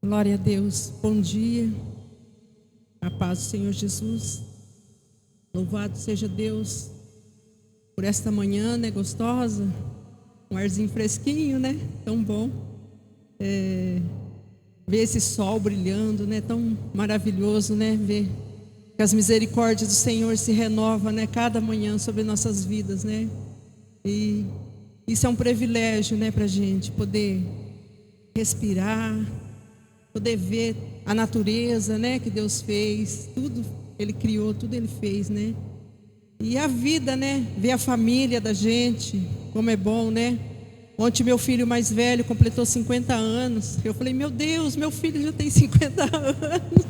Glória a Deus, bom dia, a paz do Senhor Jesus. Louvado seja Deus por esta manhã, né, gostosa, um arzinho fresquinho, né, tão bom, ver esse sol brilhando, né, tão maravilhoso, né, ver que as misericórdias do Senhor se renovam, né, cada manhã sobre nossas vidas, né, e isso é um privilégio, né, para a gente poder respirar, poder ver a natureza, né, que Deus fez, tudo Ele criou, tudo Ele fez, né, e a vida, né, ver a família da gente, como é bom, né. Ontem meu filho mais velho completou 50 anos, eu falei, meu Deus, meu filho já tem 50 anos,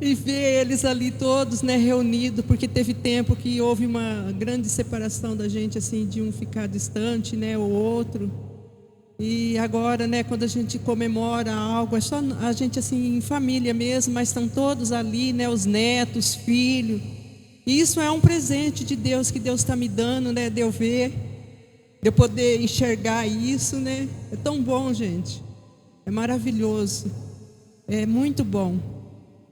e ver eles ali todos, né, reunidos, porque teve tempo que houve uma grande separação da gente, assim, de um ficar distante, né, o outro. E agora, né, quando a gente comemora algo, é só a gente assim em família mesmo, mas estão todos ali, né, os netos, filhos. E isso é um presente de Deus que Deus está me dando, né, de eu ver, de eu poder enxergar isso, né. É tão bom, gente. É maravilhoso. É muito bom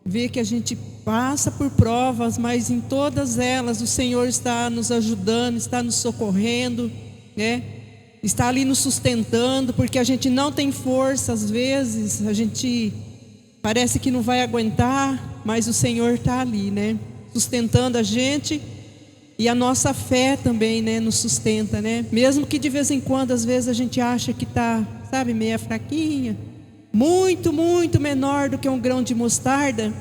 ver que a gente passa por provas, mas em todas elas o Senhor está nos ajudando, está nos socorrendo, né? Está ali nos sustentando, porque a gente não tem força às vezes, a gente parece que não vai aguentar, mas o Senhor está ali, né, sustentando a gente, e a nossa fé também, né, nos sustenta, né, mesmo que de vez em quando, às vezes a gente acha que está, sabe, meia fraquinha, muito, muito menor do que um grão de mostarda,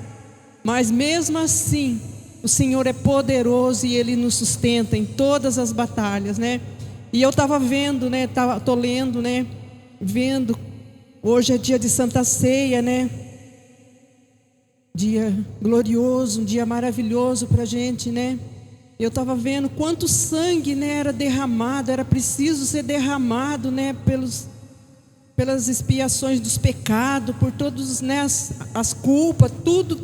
mas mesmo assim, o Senhor é poderoso e Ele nos sustenta em todas as batalhas, né. E eu estava vendo, né, tô lendo, né, vendo, hoje é dia de Santa Ceia, né, dia glorioso, um dia maravilhoso para a gente, né. Eu estava vendo quanto sangue, né, era derramado, era preciso ser derramado, né, pelas expiações dos pecados, por todos, né, as culpas, tudo,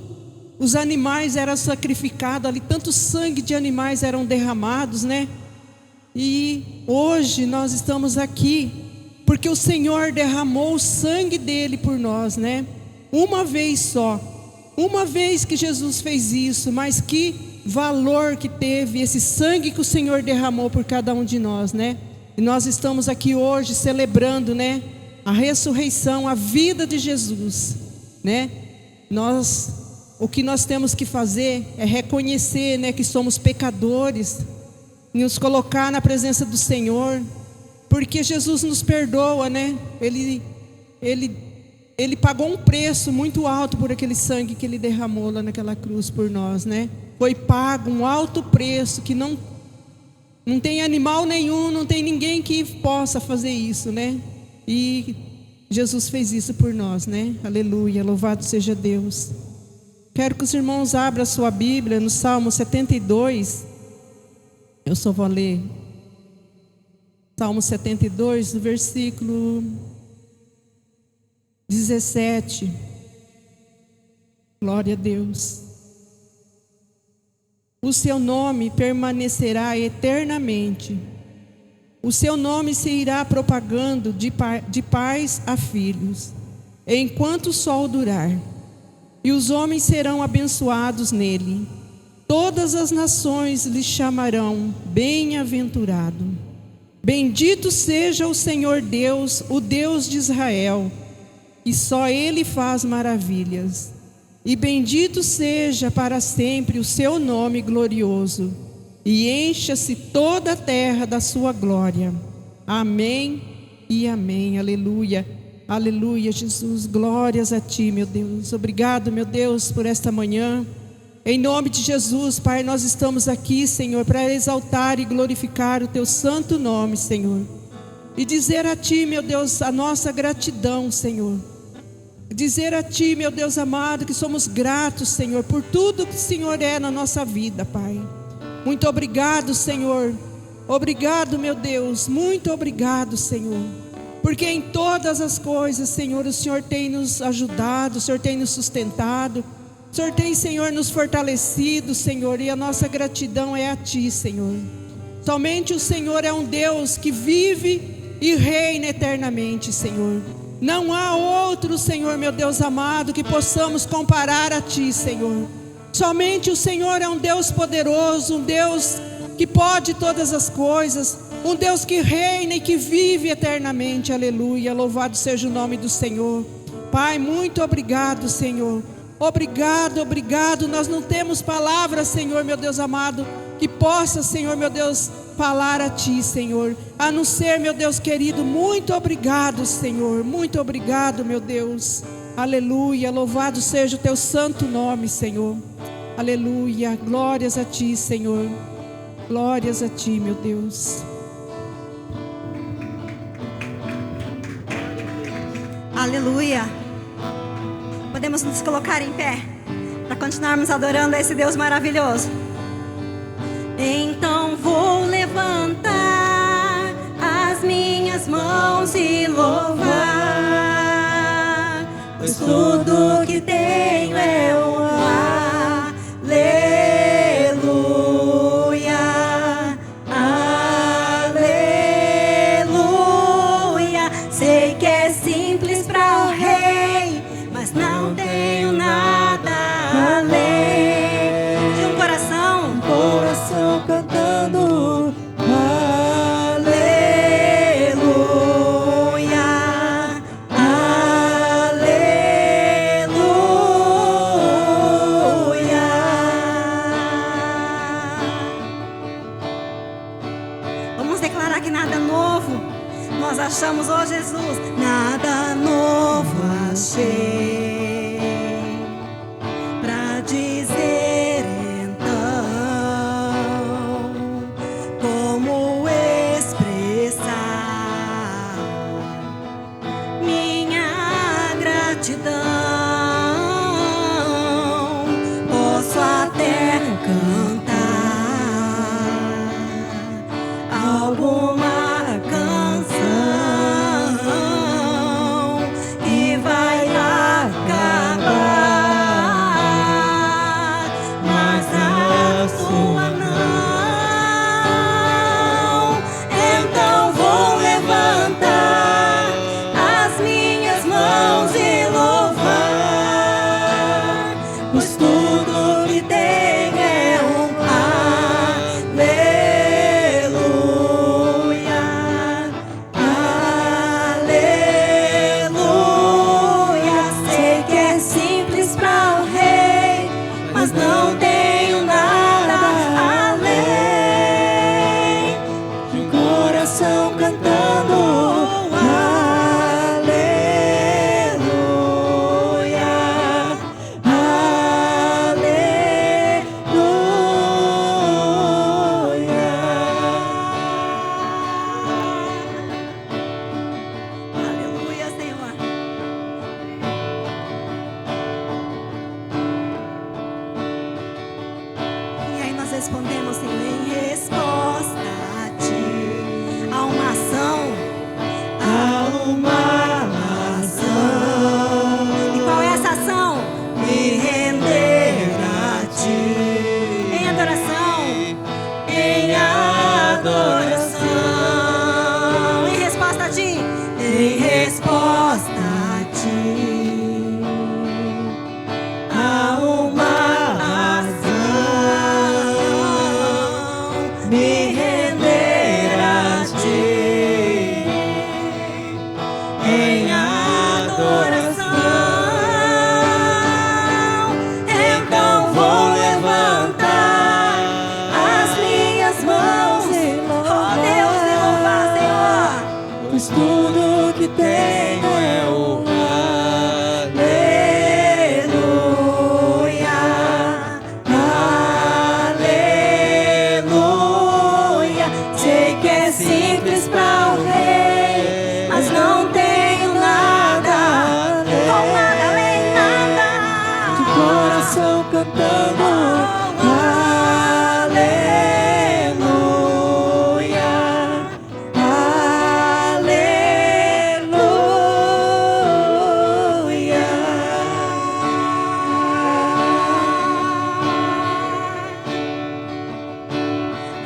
os animais eram sacrificados ali, tanto sangue de animais eram derramados, né. E hoje nós estamos aqui porque o Senhor derramou o sangue dele por nós, né? Uma vez só, uma vez que Jesus fez isso, mas que valor que teve esse sangue que o Senhor derramou por cada um de nós, né? E nós estamos aqui hoje celebrando, né, a ressurreição, a vida de Jesus, né? O que nós temos que fazer é reconhecer, né, que somos pecadores, nos colocar na presença do Senhor, porque Jesus nos perdoa, né? Ele pagou um preço muito alto por aquele sangue que Ele derramou lá naquela cruz por nós, né? Foi pago um alto preço que não tem animal nenhum, não tem ninguém que possa fazer isso, né? E Jesus fez isso por nós, né? Aleluia, louvado seja Deus. Quero que os irmãos abram a sua Bíblia no Salmo 72. Eu só vou ler Salmo 72, versículo 17. Glória a Deus. O seu nome permanecerá eternamente. O seu nome se irá propagando de pais a filhos, enquanto o sol durar. E os homens serão abençoados nele. Todas as nações lhe chamarão bem-aventurado. Bendito seja o Senhor Deus, o Deus de Israel, e só Ele faz maravilhas. E bendito seja para sempre o seu nome glorioso, e encha-se toda a terra da sua glória. Amém e amém. Aleluia. Aleluia, Jesus. Glórias a Ti, meu Deus. Obrigado, meu Deus, por esta manhã. Em nome de Jesus, Pai, nós estamos aqui, Senhor, para exaltar e glorificar o Teu santo nome, Senhor. E dizer a Ti, meu Deus, a nossa gratidão, Senhor. Dizer a Ti, meu Deus amado, que somos gratos, Senhor, por tudo que o Senhor é na nossa vida, Pai. Muito obrigado, Senhor. Obrigado, meu Deus. Muito obrigado, Senhor. Porque em todas as coisas, Senhor, o Senhor tem nos ajudado, o Senhor tem nos sustentado. O Senhor tem, Senhor, nos fortalecido, Senhor, e a nossa gratidão é a Ti, Senhor. Somente o Senhor é um Deus que vive e reina eternamente, Senhor. Não há outro, Senhor, meu Deus amado, que possamos comparar a Ti, Senhor. Somente o Senhor é um Deus poderoso, um Deus que pode todas as coisas, um Deus que reina e que vive eternamente. Aleluia, louvado seja o nome do Senhor. Pai, muito obrigado, Senhor. Obrigado, obrigado. Nós não temos palavras, Senhor, meu Deus amado, que possa, Senhor, meu Deus, falar a Ti, Senhor, a não ser, meu Deus querido, muito obrigado, Senhor, muito obrigado, meu Deus. Aleluia, louvado seja o Teu santo nome, Senhor. Aleluia, glórias a Ti, Senhor. Glórias a Ti, meu Deus. Aleluia. Podemos nos colocar em pé para continuarmos adorando a esse Deus maravilhoso. Então vou levantar as minhas mãos e louvar, pois tudo que tenho é um aleluia, aleluia. Sei que é simples para o rei, mas não tenho nada além de um coração cantando aleluia, aleluia. Vamos declarar que nada novo nós achamos, ó Jesus, nada novo achei pra dizer então, como expressar minha gratidão. Posso até cantar alguma canção que vai acabar, mas a sua não. Então vou levantar as minhas mãos e louvar, pois tudo que tenho é um aleluia, aleluia. Sei que é simples para o rei, mas não tenho nada além de um coração cantando aleluia, aleluia, Senhor. E aí nós respondemos, Senhor, em resposta a Ti, a uma ação, a uma ação. E qual é essa ação? Me render a Ti, em adoração, em adoração. Em resposta a Ti, em resposta a Ti, a uma ação, me render a Ti, em adoração. Então vou levantar as minhas mãos, oh Deus, e louvar, Senhor, pois tudo que tenho é um aleluia, aleluia. Sei que é simples para o rei, mas não tenho nada, com nada além, nada de coração cantando aleluia, aleluia.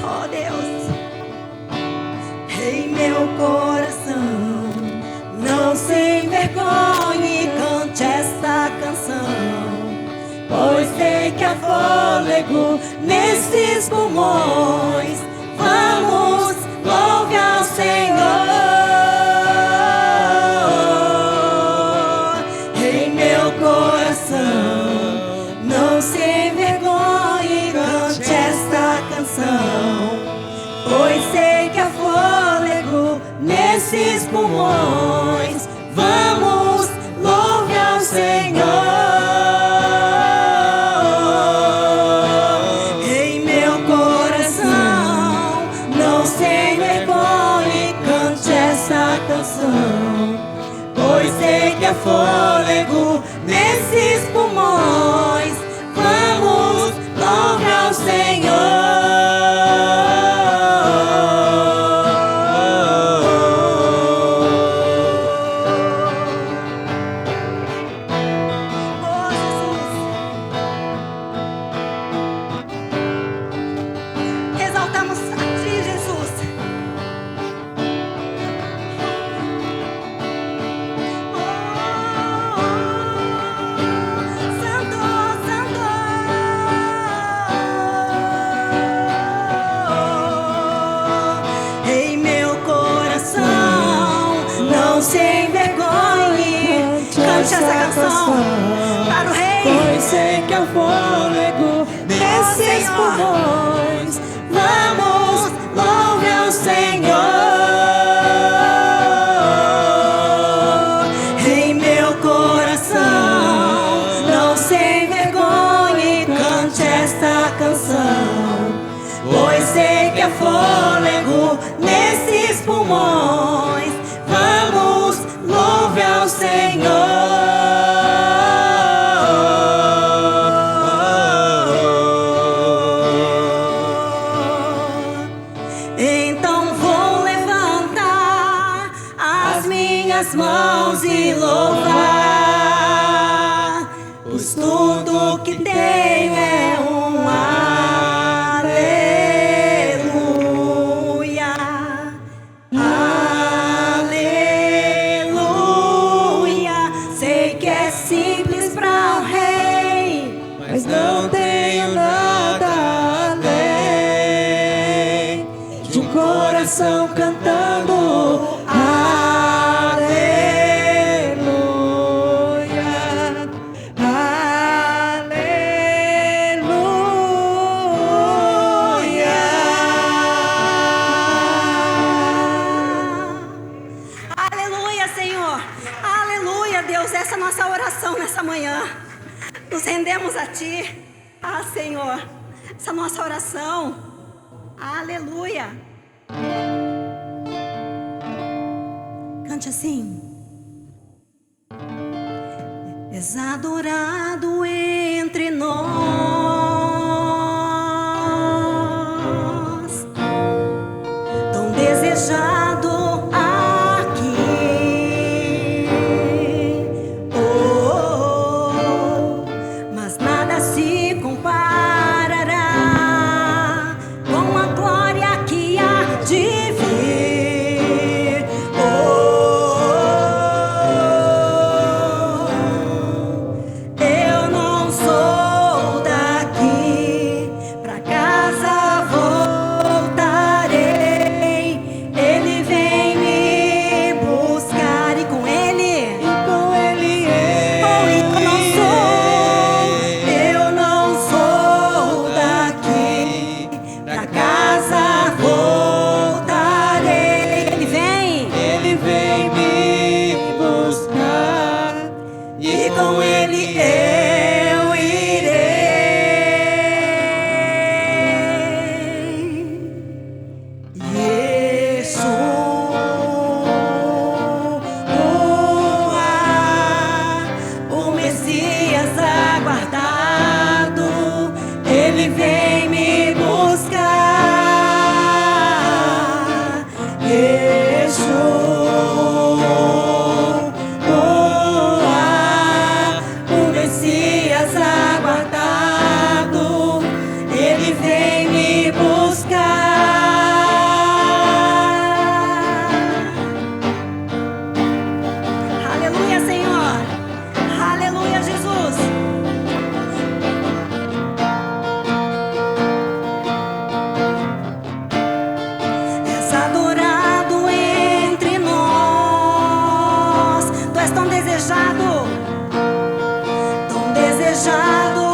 Oh Deus, em meu coração não sem vergonha fôlego nesses pulmões. Vamos, louve ao Senhor. Em meu coração, não se envergonhe, cante esta canção, pois sei que há fôlego nesses pulmões. Vamos, louve ao Senhor. Em meu coração, não se envergonhe, cante essa canção, pois sei que há fôlego nesses pulmões. Vamos, louve ao Senhor. Para o Rei, pois sei que há fôlego nesses pulmões. vamos, louve ao Senhor. Em meu coração, não se envergonhe, cante esta canção, pois sei que há fôlego nesses pulmões. Vamos, louve ao Senhor. Mãos e louvar, pois tudo que tenho é um aleluia, aleluia. Sei que é simples para o Rei, mas não tenho nada além de um coração cantando. Nessa manhã, nos rendemos a Ti, Senhor, essa nossa oração, aleluia. Cante assim: és adorado entre nós, tão desejado desejado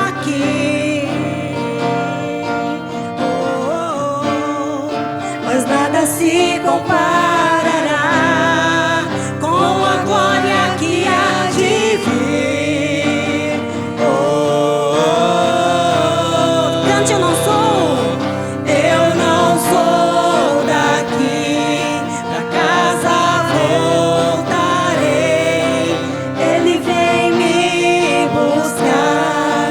aqui. Mas nada se comparará com a glória que há de vir. Cante, eu não sou daqui, pra casa voltarei. Ele vem me buscar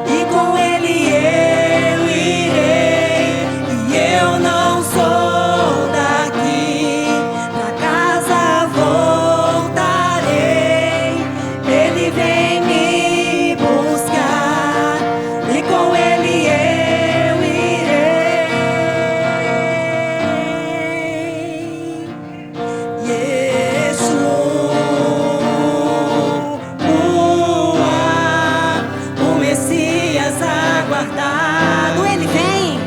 e com ele eu irei. E eu não sou daqui, pra casa voltarei. Ele vem me buscar e com ele eu aguardado, ele vem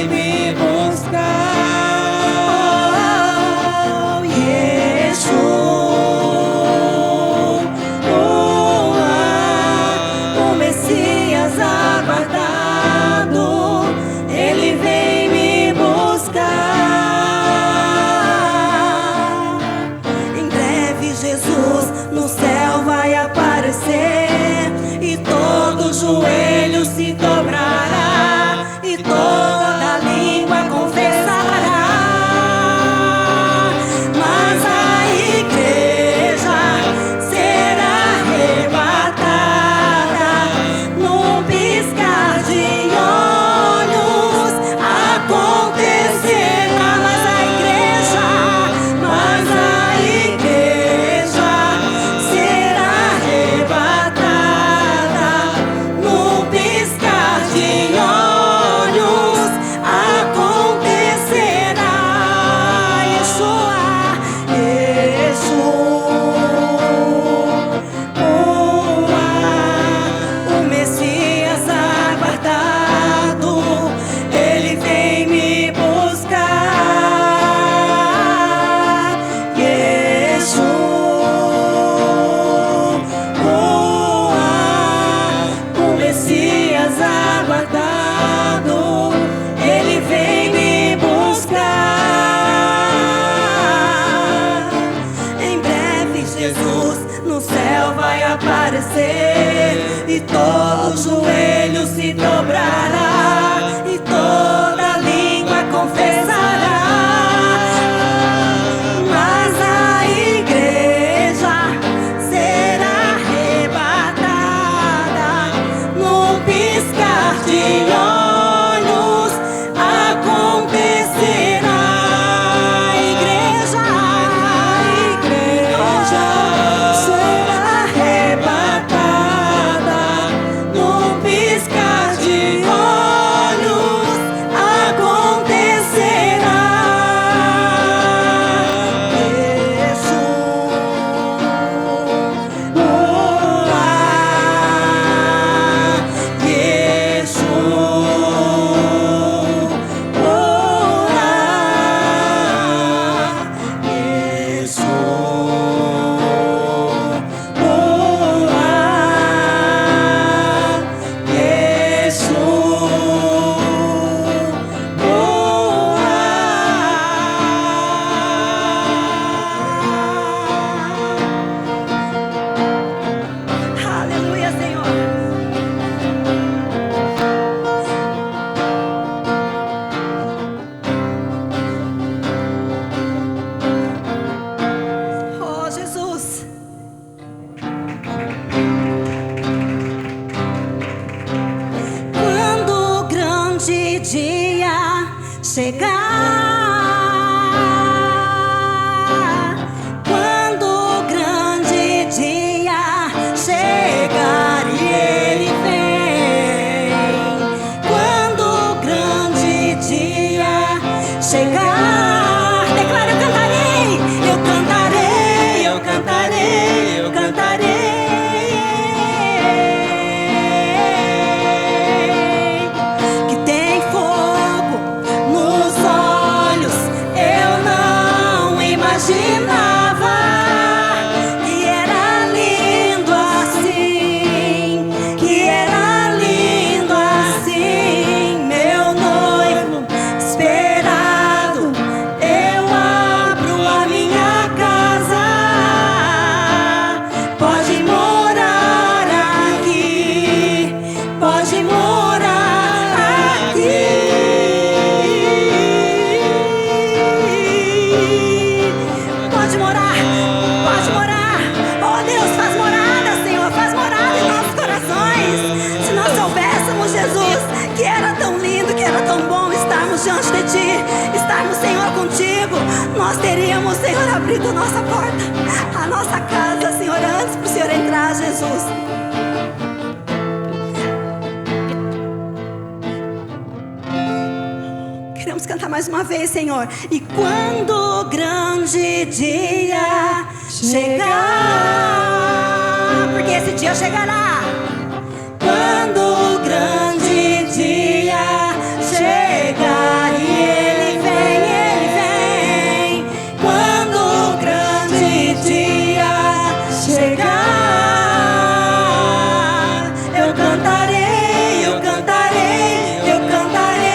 me buscar. O Messias aguardado, ele vem me buscar. Em breve Jesus no céu vai aparecer e todo joelho se dobrará e toda língua confessará. Mas a igreja será arrebatada num piscar de olhos. Acontecerá. Mas a igreja será arrebatada num piscar de olhos. Acontecerá. O Messias aguardado, ele vem me buscar. O Messias aguardado, ele vem me buscar. Em breve Jesus no céu vai aparecer e todo joelho se dobrará e toda língua confessará. Mas a igreja será arrebatada num piscar de olhos. Acontecerá. A igreja será arrebatada num piscar de olhos. Acontecerá. Aleluia, Senhor. Oh, Jesus. Quando o grande dia chegar, quando o grande dia chegar e ele vem, quando o grande dia chegar, declara: eu cantarei, eu cantarei, eu cantarei, eu cantarei. Que tem fogo nos olhos. contigo, nós teríamos, Senhor, abrido nossa porta, a nossa casa, Senhor, antes para o Senhor entrar, Jesus. Queremos cantar mais uma vez, Senhor. E quando o grande dia chegar, porque esse dia chegará. Quando o grande dia chegar, e ele vem. Quando o grande dia chegar, eu cantarei, eu cantarei, eu cantarei.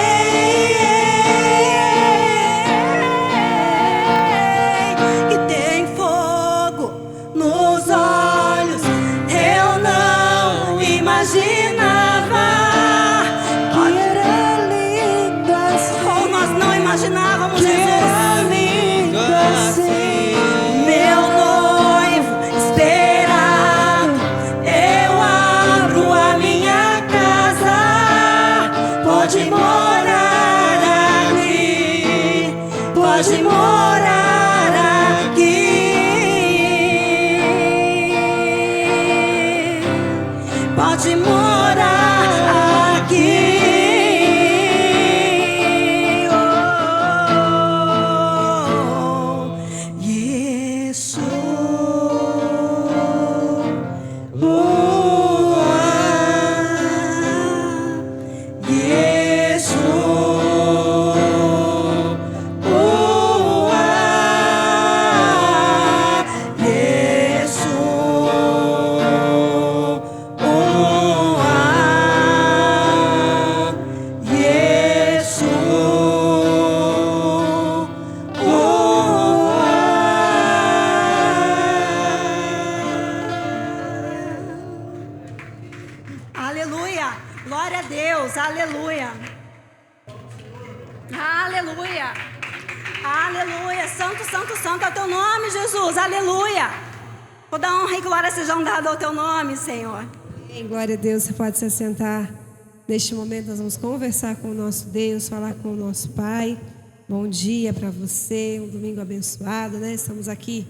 Que tem fogo nos olhos, eu não imaginava que era lindo assim. Oh, nós não imaginávamos, Jesus. Era lindo assim. Meu noivo esperado, eu abro a minha casa. Pode morar aqui, pode morar aqui. Pode morar aqui. Oh, Yeshua. Aleluia, glória a Deus, aleluia, aleluia, aleluia, santo, santo, santo é o teu nome, Jesus, aleluia. Toda honra e glória sejam dadas ao teu nome, Senhor. Amém, glória a Deus, você pode se assentar. Neste momento nós vamos conversar com o nosso Deus, falar com o nosso Pai. Bom dia para você, um domingo abençoado, né? Estamos aqui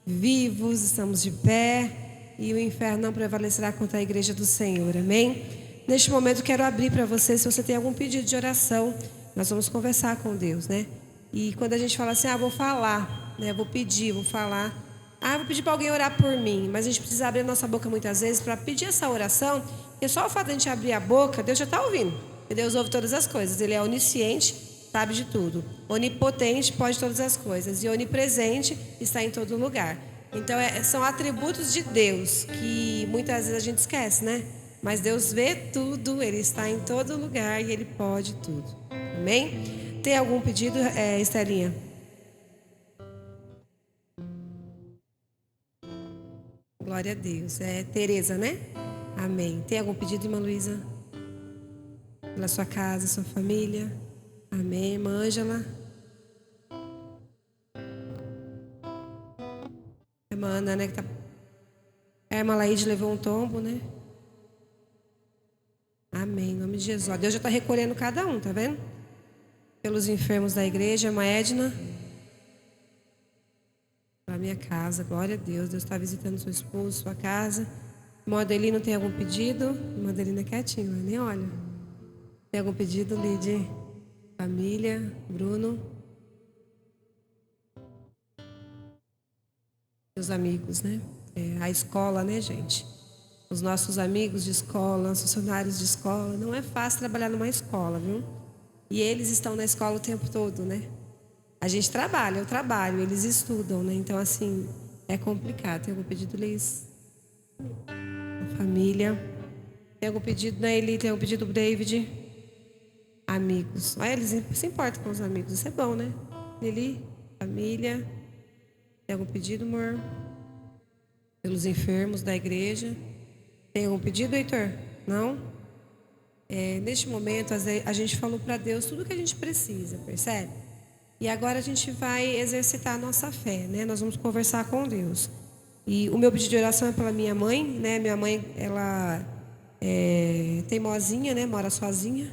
vivos, estamos de pé e o inferno não prevalecerá contra a igreja do Senhor, amém? Neste momento quero abrir para você, se você tem algum pedido de oração, nós vamos conversar com Deus, né? E quando a gente fala assim, vou falar, né? Vou pedir, vou falar, vou pedir para alguém orar por mim, mas a gente precisa abrir a nossa boca muitas vezes para pedir essa oração, porque só o fato de a gente abrir a boca, Deus já está ouvindo, e Deus ouve todas as coisas, Ele é onisciente, sabe de tudo, onipotente, pode todas as coisas, e onipresente, está em todo lugar. Então são atributos de Deus que muitas vezes a gente esquece, né? Mas Deus vê tudo, Ele está em todo lugar e Ele pode tudo. Amém? Tem algum pedido, Estelinha? Glória a Deus. É Tereza, né? Amém. Tem algum pedido, irmã Luísa? Pela sua casa, sua família? Amém. Irmã Ângela? Irmã Ana, né? A irmã Laíde levou um tombo, né? Amém. Em nome de Jesus. Ó, Deus já está recolhendo cada um, tá vendo? Pelos enfermos da igreja. Irmã Edna. Para minha casa. Glória a Deus. Deus está visitando seu esposo, sua casa. Irmã Adelina, tem algum pedido? Irmã Adelina é quietinha, nem olha. Tem algum pedido, Lide? Família, Bruno? Meus amigos, né? A escola, né, gente? Os nossos amigos de escola, os funcionários de escola. Não é fácil trabalhar numa escola, viu? E eles estão na escola o tempo todo, né? A gente trabalha, eu trabalho, eles estudam, né? Então, assim, é complicado. Tem algum pedido, Liz? Família. Tem algum pedido, né, Eli? Tem algum pedido, David? Amigos. Olha, eles se importam com os amigos. Isso é bom, né? Eli, família. Tem algum pedido, amor? Pelos enfermos da igreja. Tem algum pedido, Heitor? Não? Neste momento, a gente falou para Deus tudo o que a gente precisa, percebe? E agora a gente vai exercitar a nossa fé, né? Nós vamos conversar com Deus. E o meu pedido de oração é pela minha mãe, né? Minha mãe, ela é teimosinha, né? Mora sozinha.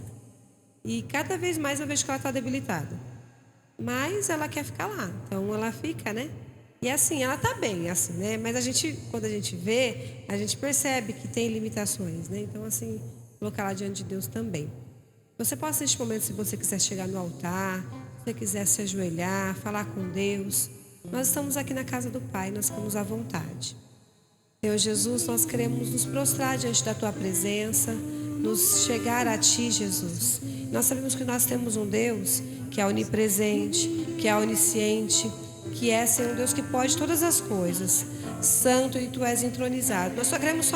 E cada vez mais eu vejo que ela está debilitada. mas ela quer ficar lá. Então ela fica, né? E assim, ela tá bem, assim, né? Mas quando a gente vê, a gente percebe que tem limitações, né? Então, assim, colocar lá diante de Deus também. Você pode, neste momento, se você quiser chegar no altar, se você quiser se ajoelhar, falar com Deus. Nós estamos aqui na casa do Pai, nós ficamos à vontade. Senhor Jesus, nós queremos nos prostrar diante da Tua presença, nos chegar a Ti, Jesus. Nós sabemos que nós temos um Deus que é onipresente, que é onisciente, que é, Senhor Deus, que pode todas as coisas. Santo, e Tu és entronizado. Nós só queremos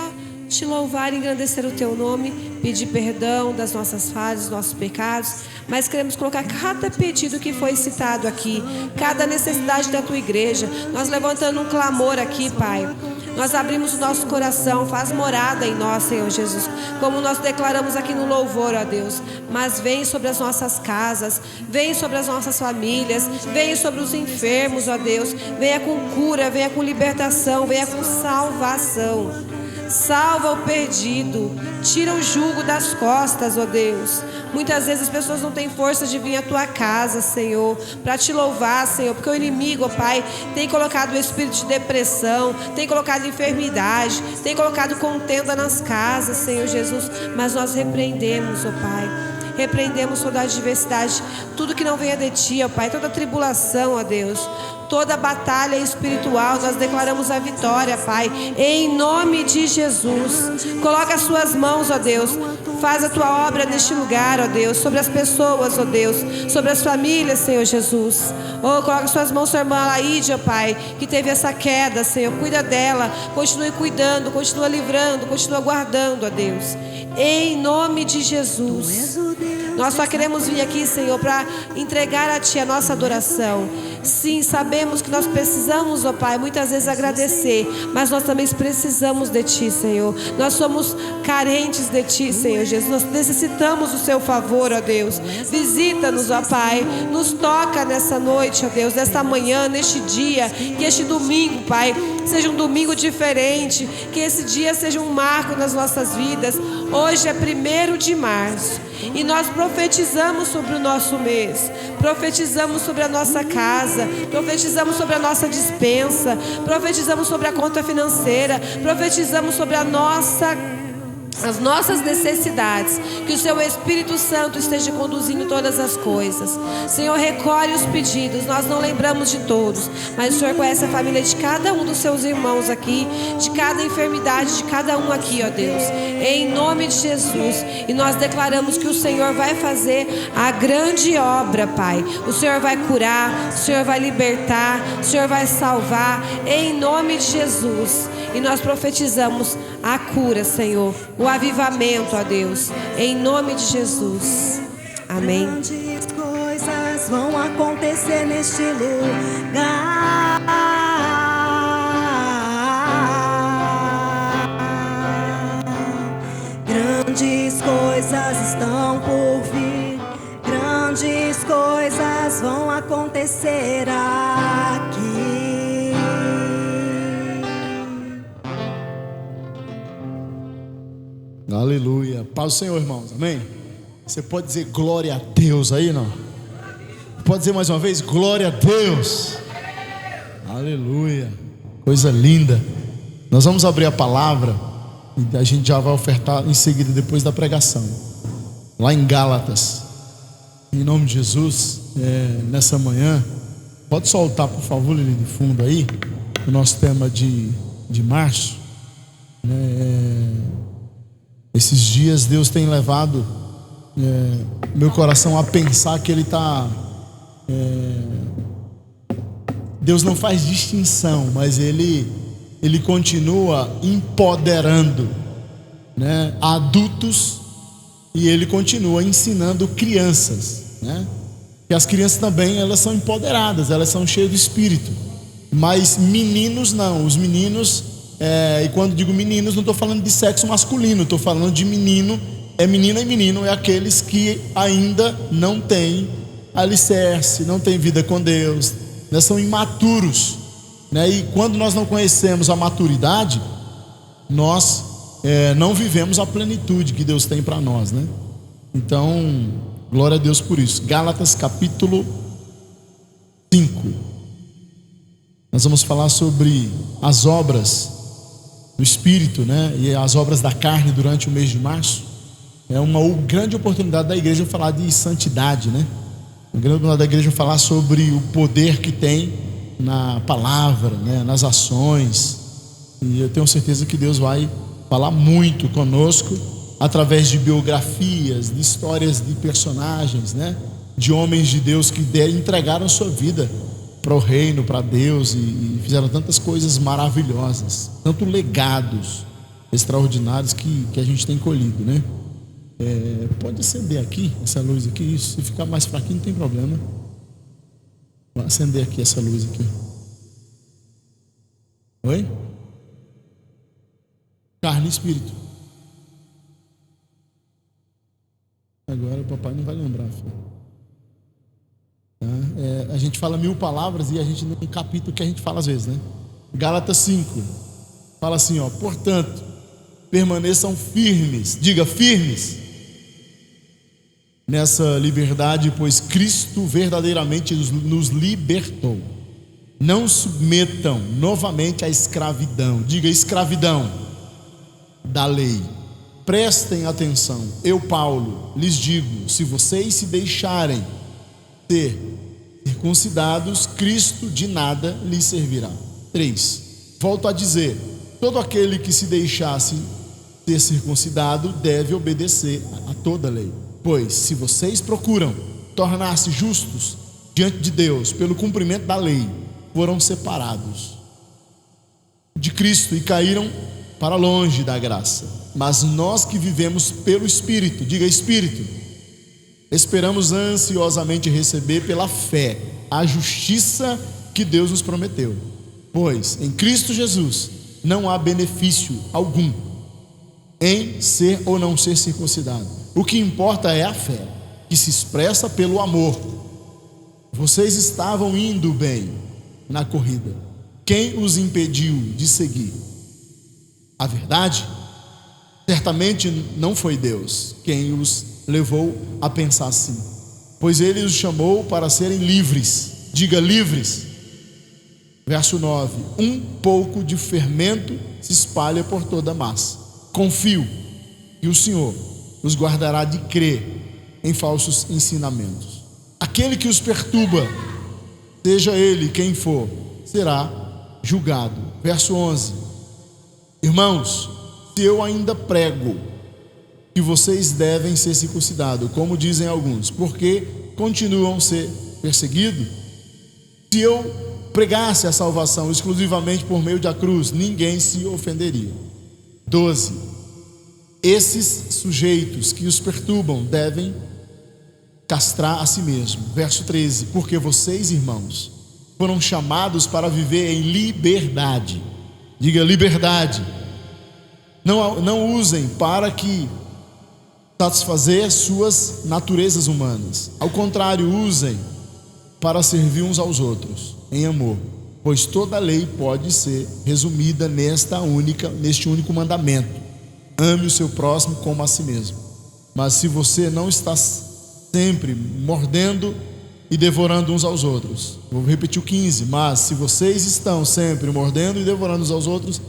Te louvar e engrandecer o Teu nome, pedir perdão das nossas falhas, dos nossos pecados, mas queremos colocar cada pedido que foi citado aqui, cada necessidade da Tua igreja. Nós levantando um clamor aqui, Pai. Nós abrimos o nosso coração, faz morada em nós, Senhor Jesus, como nós declaramos aqui no louvor, ó Deus. Mas vem sobre as nossas casas, vem sobre as nossas famílias, vem sobre os enfermos, ó Deus. Venha com cura, venha com libertação, venha com salvação. Salva o perdido, tira o jugo das costas, ó Deus. Muitas vezes as pessoas não têm força de vir à Tua casa, Senhor, para Te louvar, Senhor, porque o inimigo, ó Pai, tem colocado o espírito de depressão, tem colocado enfermidade, tem colocado contenda nas casas, Senhor Jesus. Mas nós repreendemos, ó Pai, repreendemos toda a adversidade, tudo que não venha de Ti, ó Pai, toda tribulação, ó Deus, toda batalha espiritual, nós declaramos a vitória, Pai, em nome de Jesus. Coloca as Suas mãos, ó Deus, faz a Tua obra neste lugar, ó Deus, sobre as pessoas, ó Deus, sobre as famílias, Senhor Jesus. Coloca as Suas mãos, sua irmã Laíde, ó Pai, que teve essa queda, Senhor, cuida dela, continue cuidando, continua livrando, continua guardando, ó Deus, em nome de Jesus. Nós só queremos vir aqui, Senhor, para entregar a Ti a nossa adoração. Sim, sabemos que nós precisamos, ó Pai, muitas vezes agradecer, mas nós também precisamos de Ti, Senhor. Nós somos carentes de Ti, Senhor Jesus. Nós necessitamos do Seu favor, ó Deus. Visita-nos, ó Pai. Nos toca nessa noite, ó Deus, nesta manhã, neste dia. Que este domingo, Pai, seja um domingo diferente. Que esse dia seja um marco nas nossas vidas. Hoje é 1º de março. E nós profetizamos sobre o nosso mês, profetizamos sobre a nossa casa, profetizamos sobre a nossa despensa, profetizamos sobre a conta financeira, profetizamos sobre as nossas necessidades, que o Seu Espírito Santo esteja conduzindo todas as coisas. Senhor, recolhe os pedidos, nós não lembramos de todos, mas o Senhor conhece a família de cada um dos Seus irmãos aqui, de cada enfermidade de cada um aqui, ó Deus, em nome de Jesus. E nós declaramos que o Senhor vai fazer a grande obra, Pai. O Senhor vai curar, o Senhor vai libertar, o Senhor vai salvar, em nome de Jesus. E nós profetizamos a cura, Senhor, o avivamento, ó Deus, em nome de Jesus. Amém. Grandes coisas vão acontecer neste lugar. Grandes coisas estão por vir. Grandes coisas vão acontecer aqui. Aleluia. Paz do Senhor, irmãos. Amém? Você pode dizer glória a Deus aí, não? Pode dizer mais uma vez glória a Deus. Aleluia. Coisa linda. Nós vamos abrir a palavra e a gente já vai ofertar em seguida, depois da pregação, lá em Gálatas. Em nome de Jesus, nessa manhã, pode soltar, por favor, Lili, de fundo aí, o nosso tema de março. Esses dias Deus tem levado meu coração a pensar que Ele está... Deus não faz distinção, mas Ele continua empoderando, né, adultos, e Ele continua ensinando crianças, né? E as crianças também, elas são empoderadas, elas são cheias do Espírito. Mas meninos não, os meninos... e quando digo meninos, não estou falando de sexo masculino, estou falando de menino, menina e menino, é aqueles que ainda não têm alicerce, não têm vida com Deus, né, são imaturos, né? E quando nós não conhecemos a maturidade, nós não vivemos a plenitude que Deus tem para nós, né? Então, glória a Deus por isso. Gálatas capítulo 5. Nós vamos falar sobre as obras do Espírito, né? E as obras da carne durante o mês de março. É uma grande oportunidade da igreja falar de santidade, né? Uma grande oportunidade da igreja falar sobre o poder que tem na palavra, né? Nas ações. E eu tenho certeza que Deus vai falar muito conosco através de biografias, de histórias de personagens, né? De homens de Deus que entregaram sua vida para o reino, para Deus, e fizeram tantas coisas maravilhosas, tanto legados extraordinários que a gente tem colhido, né? Pode acender aqui essa luz aqui, isso, se ficar mais fraquinho não tem problema. Vou acender aqui essa luz aqui. Oi? Carne e espírito. Agora o papai não vai lembrar, filho. A gente fala 1000 palavras e a gente não capta o que a gente fala às vezes, né? Gálatas 5 fala assim, ó: portanto, permaneçam firmes, diga firmes, nessa liberdade, pois Cristo verdadeiramente nos libertou. Não submetam novamente à escravidão, diga escravidão da lei. Prestem atenção, eu, Paulo, lhes digo: se vocês se deixarem ser circuncidados, Cristo de nada lhes servirá. 3. Volto a dizer: todo aquele que se deixasse ser circuncidado deve obedecer a toda a lei. Pois se vocês procuram tornar-se justos diante de Deus pelo cumprimento da lei, foram separados de Cristo e caíram para longe da graça. Mas nós que vivemos pelo Espírito, diga Espírito, esperamos ansiosamente receber pela fé a justiça que Deus nos prometeu. Pois em Cristo Jesus não há benefício algum em ser ou não ser circuncidado. O que importa é a fé, que se expressa pelo amor. Vocês estavam indo bem na corrida. Quem os impediu de seguir a verdade? Certamente não foi Deus quem os levou a pensar assim, pois Ele os chamou para serem livres. Diga livres. Verso 9: um pouco de fermento se espalha por toda a massa. Confio que o Senhor os guardará de crer em falsos ensinamentos. Aquele que os perturba, seja ele quem for, será julgado. Verso 11: irmãos, se eu ainda prego que vocês devem ser circuncidados, como dizem alguns, porque continuam a ser perseguidos, se eu pregasse a salvação exclusivamente por meio da cruz, ninguém se ofenderia. 12. Esses sujeitos que os perturbam devem castrar a si mesmo. Verso 13: porque vocês, irmãos, foram chamados para viver em liberdade. Diga liberdade. Não usem para que satisfazer suas naturezas humanas. Ao contrário, usem para servir uns aos outros em amor, pois toda a lei pode ser resumida neste único mandamento: ame o seu próximo como a si mesmo. Mas se você não está sempre mordendo e devorando uns aos outros, vou repetir o 15: mas se vocês estão sempre mordendo e devorando uns aos outros,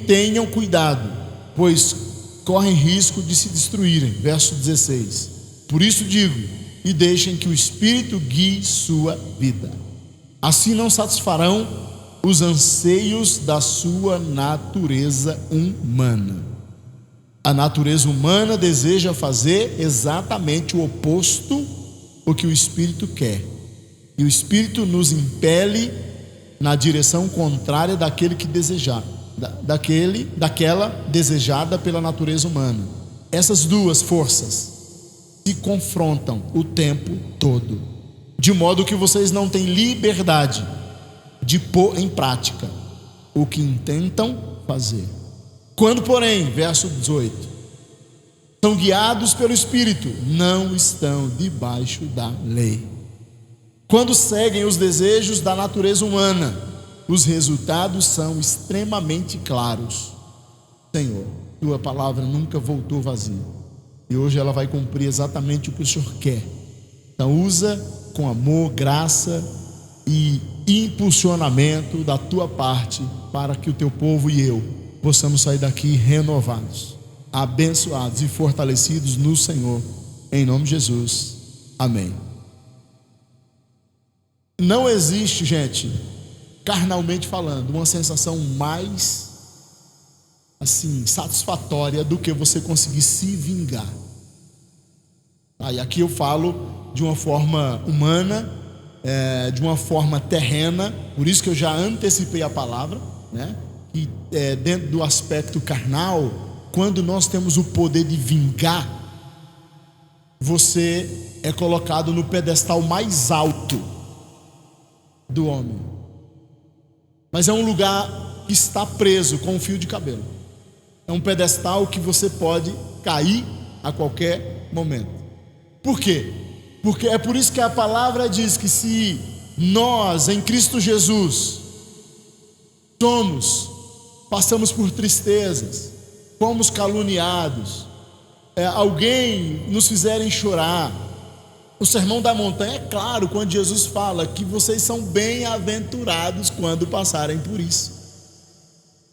tenham cuidado, pois correm risco de se destruírem. Verso 16: por isso digo, e deixem que o Espírito guie sua vida. Assim não satisfarão os anseios da sua natureza humana. A natureza humana deseja fazer exatamente o oposto do que o Espírito quer, e o Espírito nos impele na direção contrária daquele que desejar, daquela desejada pela natureza humana. Essas duas forças se confrontam o tempo todo, de modo que vocês não têm liberdade de pôr em prática o que intentam fazer. Quando, porém, verso 18, são guiados pelo Espírito, não estão debaixo da lei. Quando seguem os desejos da natureza humana, os resultados são extremamente claros. Senhor, tua palavra nunca voltou vazia, e hoje ela vai cumprir exatamente o que o Senhor quer. Então usa com amor, graça e impulsionamento da tua parte para que o teu povo e eu possamos sair daqui renovados, abençoados e fortalecidos no Senhor, em nome de Jesus, amém. Não existe, gente, carnalmente falando, uma sensação mais assim satisfatória do que você conseguir se vingar. E aqui eu falo de uma forma humana, de uma forma terrena, por isso que eu já antecipei a palavra, né? E dentro do aspecto carnal, quando nós temos o poder de vingar, você é colocado no pedestal mais alto do homem, mas é um lugar que está preso com um fio de cabelo. É um pedestal que você pode cair a qualquer momento. Por quê? Porque é por isso que a palavra diz que se nós em Cristo Jesus passamos por tristezas, fomos caluniados, alguém nos fizerem chorar. O Sermão da Montanha é claro quando Jesus fala que vocês são bem-aventurados quando passarem por isso.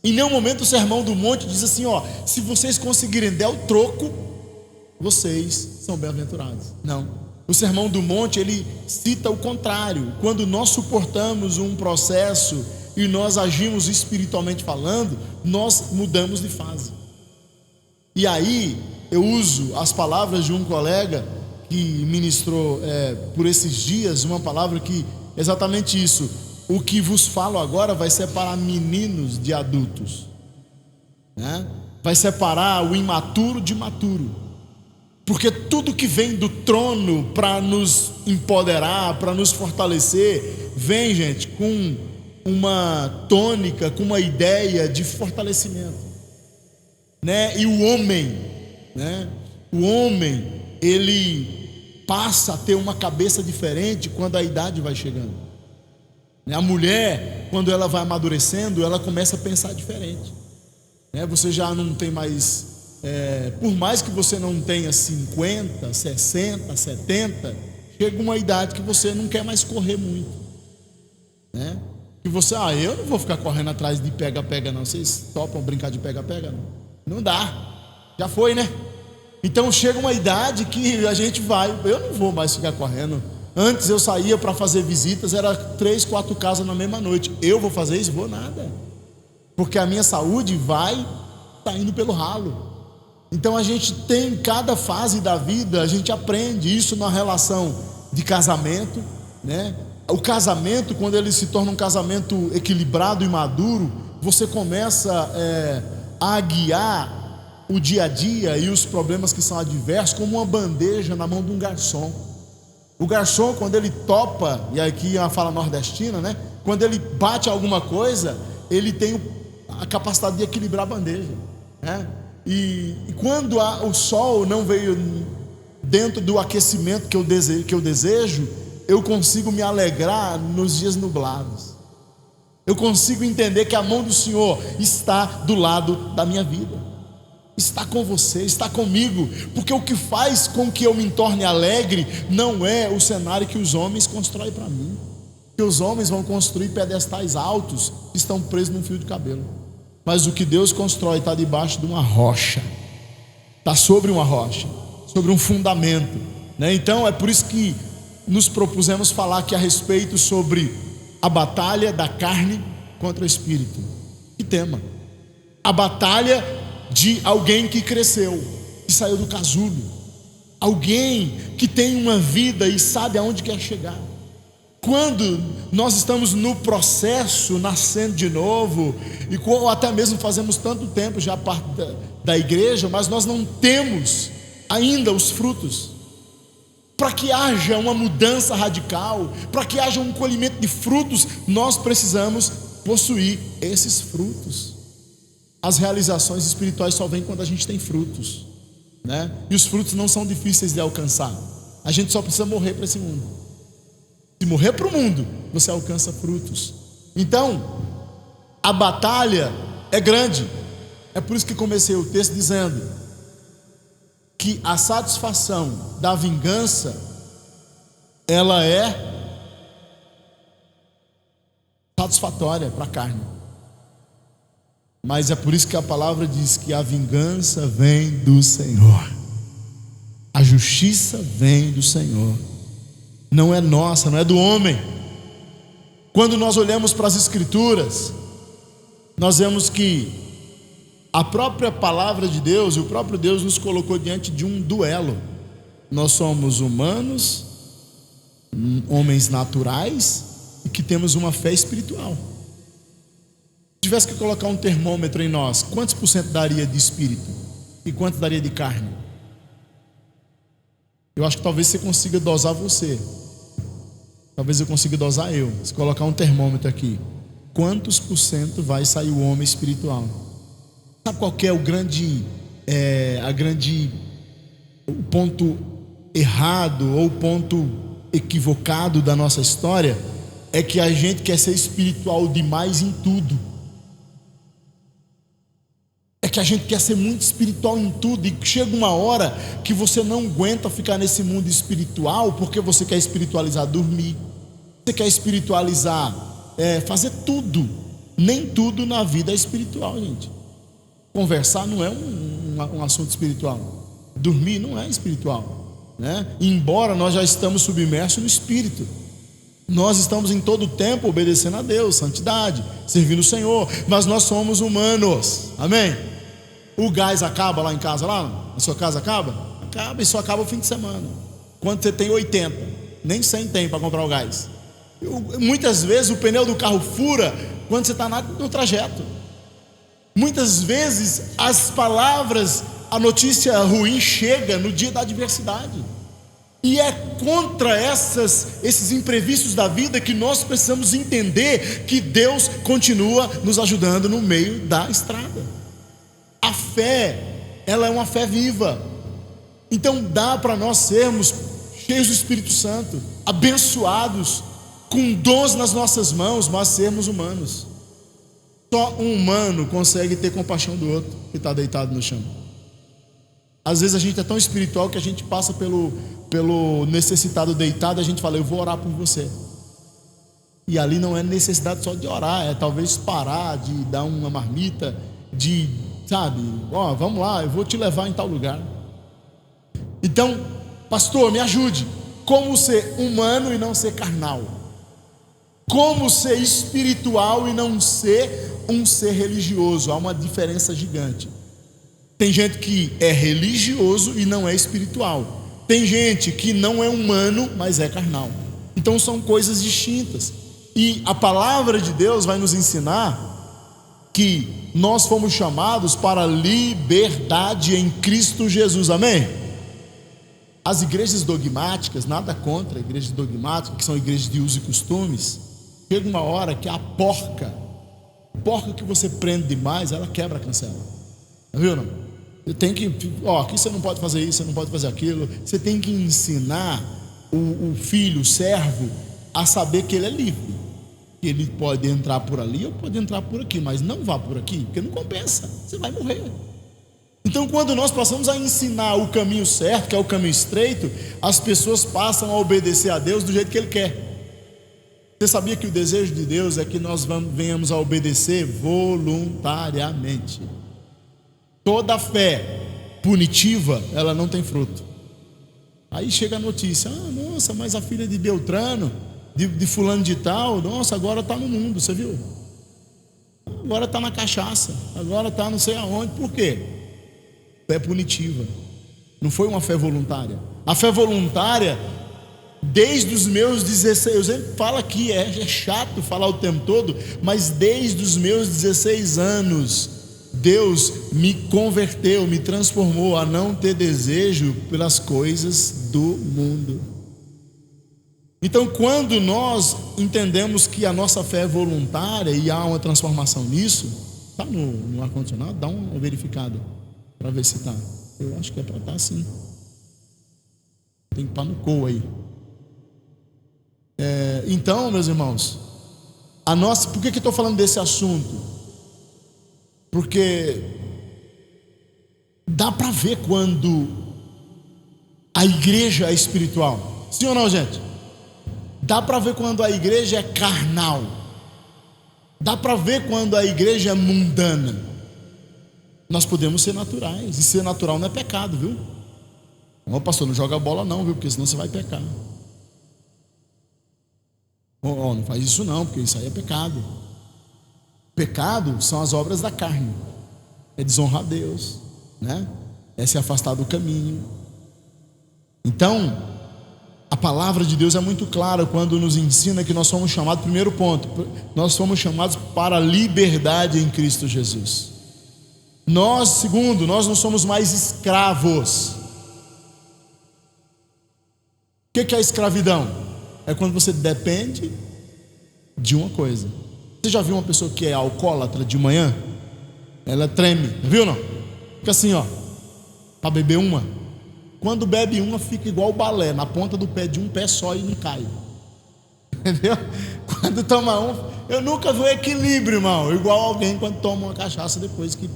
Em nenhum momento o Sermão do Monte diz assim, se vocês conseguirem der o troco, vocês são bem-aventurados. Não. O Sermão do Monte, ele cita o contrário. Quando nós suportamos um processo e nós agimos espiritualmente falando, nós mudamos de fase. E aí eu uso as palavras de um colega que ministrou por esses dias, uma palavra que exatamente isso: o que vos falo agora vai separar meninos de adultos, né? Vai separar o imaturo de maturo, porque tudo que vem do trono para nos empoderar, para nos fortalecer, vem, gente, com uma tônica, com uma ideia de fortalecimento, né? E o homem, né? O homem, ele passa a ter uma cabeça diferente quando a idade vai chegando. A mulher, quando ela vai amadurecendo, ela começa a pensar diferente. Você já não tem mais, por mais que você não tenha 50, 60, 70, chega uma idade que você não quer mais correr muito, né? Que você, eu não vou ficar correndo atrás de pega-pega não. Vocês topam brincar de pega-pega? Não dá, já foi, né? Então chega uma idade que a gente vai, eu não vou mais ficar correndo. Antes eu saía para fazer visitas, era 3, 4 casas na mesma noite. Eu vou fazer isso? Vou nada, porque a minha saúde tá indo pelo ralo. Então a gente tem, em cada fase da vida, a gente aprende isso na relação de casamento, né? O casamento, quando ele se torna um casamento equilibrado e maduro, você começa a guiar o dia a dia e os problemas que são adversos como uma bandeja na mão de um garçom. O garçom, quando ele topa, e aqui é uma fala nordestina, né? Quando ele bate alguma coisa, ele tem a capacidade de equilibrar a bandeja, né? E quando o sol não veio dentro do aquecimento que eu desejo, eu consigo me alegrar nos dias nublados. Eu consigo entender que a mão do Senhor está do lado da minha vida, está com você, está comigo, porque o que faz com que eu me torne alegre não é o cenário que os homens constroem para mim, que os homens vão construir pedestais altos que estão presos num fio de cabelo, mas o que Deus constrói está debaixo de uma rocha, está sobre uma rocha, sobre um fundamento, né? Então é por isso que nos propusemos falar aqui a respeito sobre a batalha da carne contra o espírito. Que tema? A batalha de alguém que cresceu, que saiu do casulo, alguém que tem uma vida e sabe aonde quer chegar. Quando nós estamos no processo, nascendo de novo, ou até mesmo fazemos tanto tempo já parte da igreja, mas nós não temos ainda os frutos. Para que haja uma mudança radical, para que haja um colhimento de frutos, nós precisamos possuir esses frutos. As realizações espirituais só vêm quando a gente tem frutos, né? E os frutos não são difíceis de alcançar. A gente só precisa morrer para esse mundo. Se morrer para o mundo, você alcança frutos. Então, a batalha é grande. É por isso que comecei o texto dizendo que a satisfação da vingança, ela é satisfatória para a carne. Mas é por isso que a palavra diz que a vingança vem do Senhor, a justiça vem do Senhor, não é nossa, não é do homem. Quando nós olhamos para as Escrituras, nós vemos que a própria palavra de Deus e o próprio Deus nos colocou diante de um duelo. Nós somos humanos, homens naturais, e que temos uma fé espiritual. Se tivesse que colocar um termômetro em nós, quantos por cento daria de espírito e quantos daria de carne? Eu acho que talvez você consiga dosar você, talvez eu consiga dosar eu. Se colocar um termômetro aqui, quantos por cento vai sair o homem espiritual? Sabe qual que é o ponto errado ou o ponto equivocado da nossa história? É que a gente quer ser espiritual demais em tudo. É que a gente quer ser muito espiritual em tudo, e chega uma hora que você não aguenta ficar nesse mundo espiritual, porque você quer espiritualizar dormir, você quer espiritualizar fazer tudo. Nem tudo na vida é espiritual, gente. Conversar não é um assunto espiritual, dormir não é espiritual, né? Embora nós já estamos submersos no Espírito, nós estamos em todo o tempo obedecendo a Deus, santidade, servindo o Senhor, mas nós somos humanos, amém? O gás acaba lá em casa, lá na sua casa acaba e só acaba o fim de semana, quando você tem 80, nem 100 tem para comprar o gás. Muitas vezes o pneu do carro fura quando você está no trajeto. Muitas vezes as palavras, a notícia ruim chega no dia da adversidade, e é contra esses imprevistos da vida que nós precisamos entender que Deus continua nos ajudando no meio da estrada. A fé, ela é uma fé viva. Então dá para nós sermos cheios do Espírito Santo, abençoados, com dons nas nossas mãos, mas sermos humanos. Só um humano consegue ter compaixão do outro que está deitado no chão. Às vezes a gente é tão espiritual que a gente passa pelo necessitado deitado, a gente fala, eu vou orar por você. E ali não é necessidade só de orar, é talvez parar, de dar uma marmita, vamos lá, eu vou te levar em tal lugar. Então, pastor, me ajude. Como ser humano e não ser carnal? Como ser espiritual e não ser um ser religioso? Há uma diferença gigante. Tem gente que é religioso e não é espiritual. Tem gente que não é humano, mas é carnal. Então são coisas distintas. E a palavra de Deus vai nos ensinar que nós fomos chamados para liberdade em Cristo Jesus, amém? As igrejas dogmáticas, nada contra igrejas dogmáticas, que são igrejas de uso e costumes, chega uma hora que a porca que você prende demais, ela quebra a cancela. Viu não? Você tem que, aqui você não pode fazer isso, você não pode fazer aquilo. Você tem que ensinar o filho, o servo, a saber que ele é livre, que ele pode entrar por ali ou pode entrar por aqui, mas não vá por aqui, porque não compensa, você vai morrer. Então, quando nós passamos a ensinar o caminho certo, que é o caminho estreito, as pessoas passam a obedecer a Deus do jeito que Ele quer. Você sabia que o desejo de Deus é que nós venhamos a obedecer voluntariamente? Toda fé punitiva, ela não tem fruto. Aí chega a notícia, nossa, mas a filha de Beltrano, de fulano de tal, nossa, agora está no mundo, você viu? Agora está na cachaça, agora está não sei aonde. Por quê? Fé punitiva, não foi uma fé voluntária. A fé voluntária, desde os meus 16, eu sempre falo aqui, é chato falar o tempo todo, mas desde os meus 16 anos, Deus me converteu, me transformou a não ter desejo pelas coisas do mundo. Então, quando nós entendemos que a nossa fé é voluntária e há uma transformação nisso, está no ar-condicionado? Dá uma verificada para ver se está. Eu acho que é para estar assim. Tem que estar no cou aí. Então, meus irmãos, por que estou falando desse assunto? Porque dá para ver quando a igreja é espiritual. Sim ou não, gente? Dá para ver quando a igreja é carnal. Dá para ver quando a igreja é mundana. Nós podemos ser naturais, e ser natural não é pecado, viu? Ó, pastor, não joga bola não, viu? Porque senão você vai pecar. Ó, não faz isso não, porque isso aí é pecado. Pecado são as obras da carne. É desonrar a Deus, né? É se afastar do caminho. Então, a palavra de Deus é muito clara quando nos ensina que nós somos chamados, primeiro ponto, nós somos chamados para a liberdade em Cristo Jesus. Nós, segundo, nós não somos mais escravos. O que é a escravidão? É quando você depende de uma coisa. Você já viu uma pessoa que é alcoólatra de manhã? Ela treme, viu não? Fica assim, ó, para beber uma. Quando bebe uma, fica igual o balé, na ponta do pé de um pé só e não cai. Entendeu? Quando toma um, eu nunca vi o equilíbrio, irmão, igual alguém quando toma uma cachaça depois que...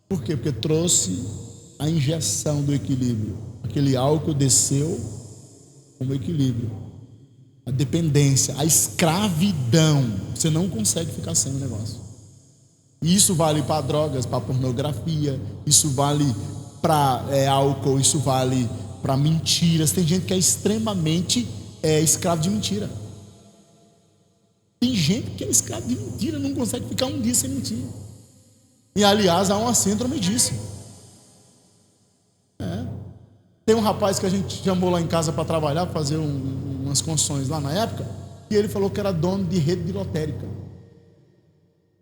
Por quê? Porque trouxe a injeção do equilíbrio. Aquele álcool desceu como equilíbrio. A dependência, a escravidão. Você não consegue ficar sem o negócio. E isso vale para drogas, para pornografia, isso vale para álcool, isso vale para mentiras. Tem gente que é extremamente escravo de mentira. Tem gente que é escravo de mentira, não consegue ficar um dia sem mentir. E aliás, há uma síndrome disso. Tem um rapaz que a gente chamou lá em casa para trabalhar, para fazer umas construções lá na época, e ele falou que era dono de rede de lotérica.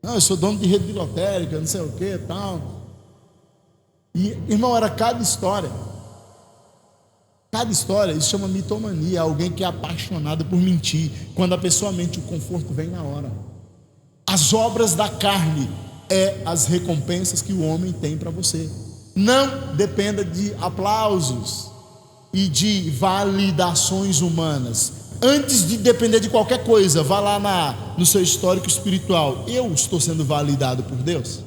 Não, eu sou dono de rede de lotérica, não sei o que, tal. E, irmão, era cada história. Cada história, isso chama mitomania. Alguém que é apaixonado por mentir. Quando a pessoa mente, o conforto vem na hora. As obras da carne é as recompensas que o homem tem para você. Não dependa de aplausos e de validações humanas. Antes de depender de qualquer coisa, vá lá no seu histórico espiritual. Eu estou sendo validado por Deus?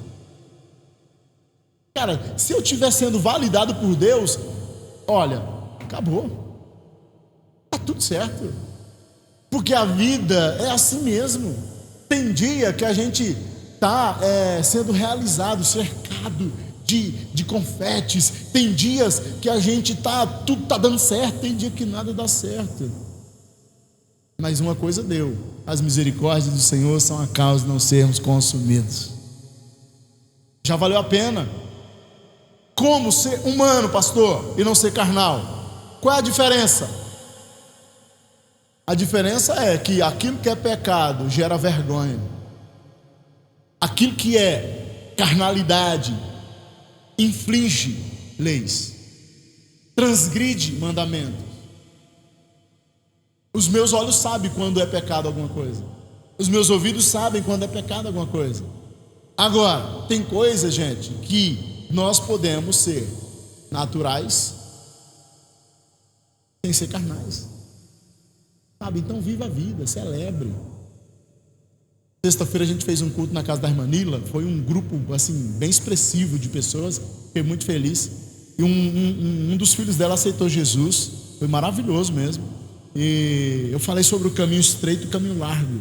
Cara, se eu estiver sendo validado por Deus, olha, acabou. Está tudo certo. Porque a vida é assim mesmo. Tem dia que a gente está sendo realizado, cercado de confetes. Tem dias que a gente tudo está dando certo. Tem dia que nada dá certo. Mas uma coisa deu: as misericórdias do Senhor são a causa de não sermos consumidos. Já valeu a pena. Como ser humano, pastor, e não ser carnal? Qual é a diferença? A diferença é que aquilo que é pecado gera vergonha. Aquilo que é carnalidade inflige leis, transgride mandamentos. Os meus olhos sabem quando é pecado alguma coisa. Os meus ouvidos sabem quando é pecado alguma coisa. Agora, tem coisa, gente, que nós podemos ser naturais sem ser carnais. Sabe? Então viva a vida, celebre. Sexta-feira a gente fez um culto na casa da irmã Nila. Foi um grupo assim bem expressivo de pessoas. Fiquei muito feliz. E um dos filhos dela aceitou Jesus. Foi maravilhoso mesmo. E eu falei sobre o caminho estreito e o caminho largo,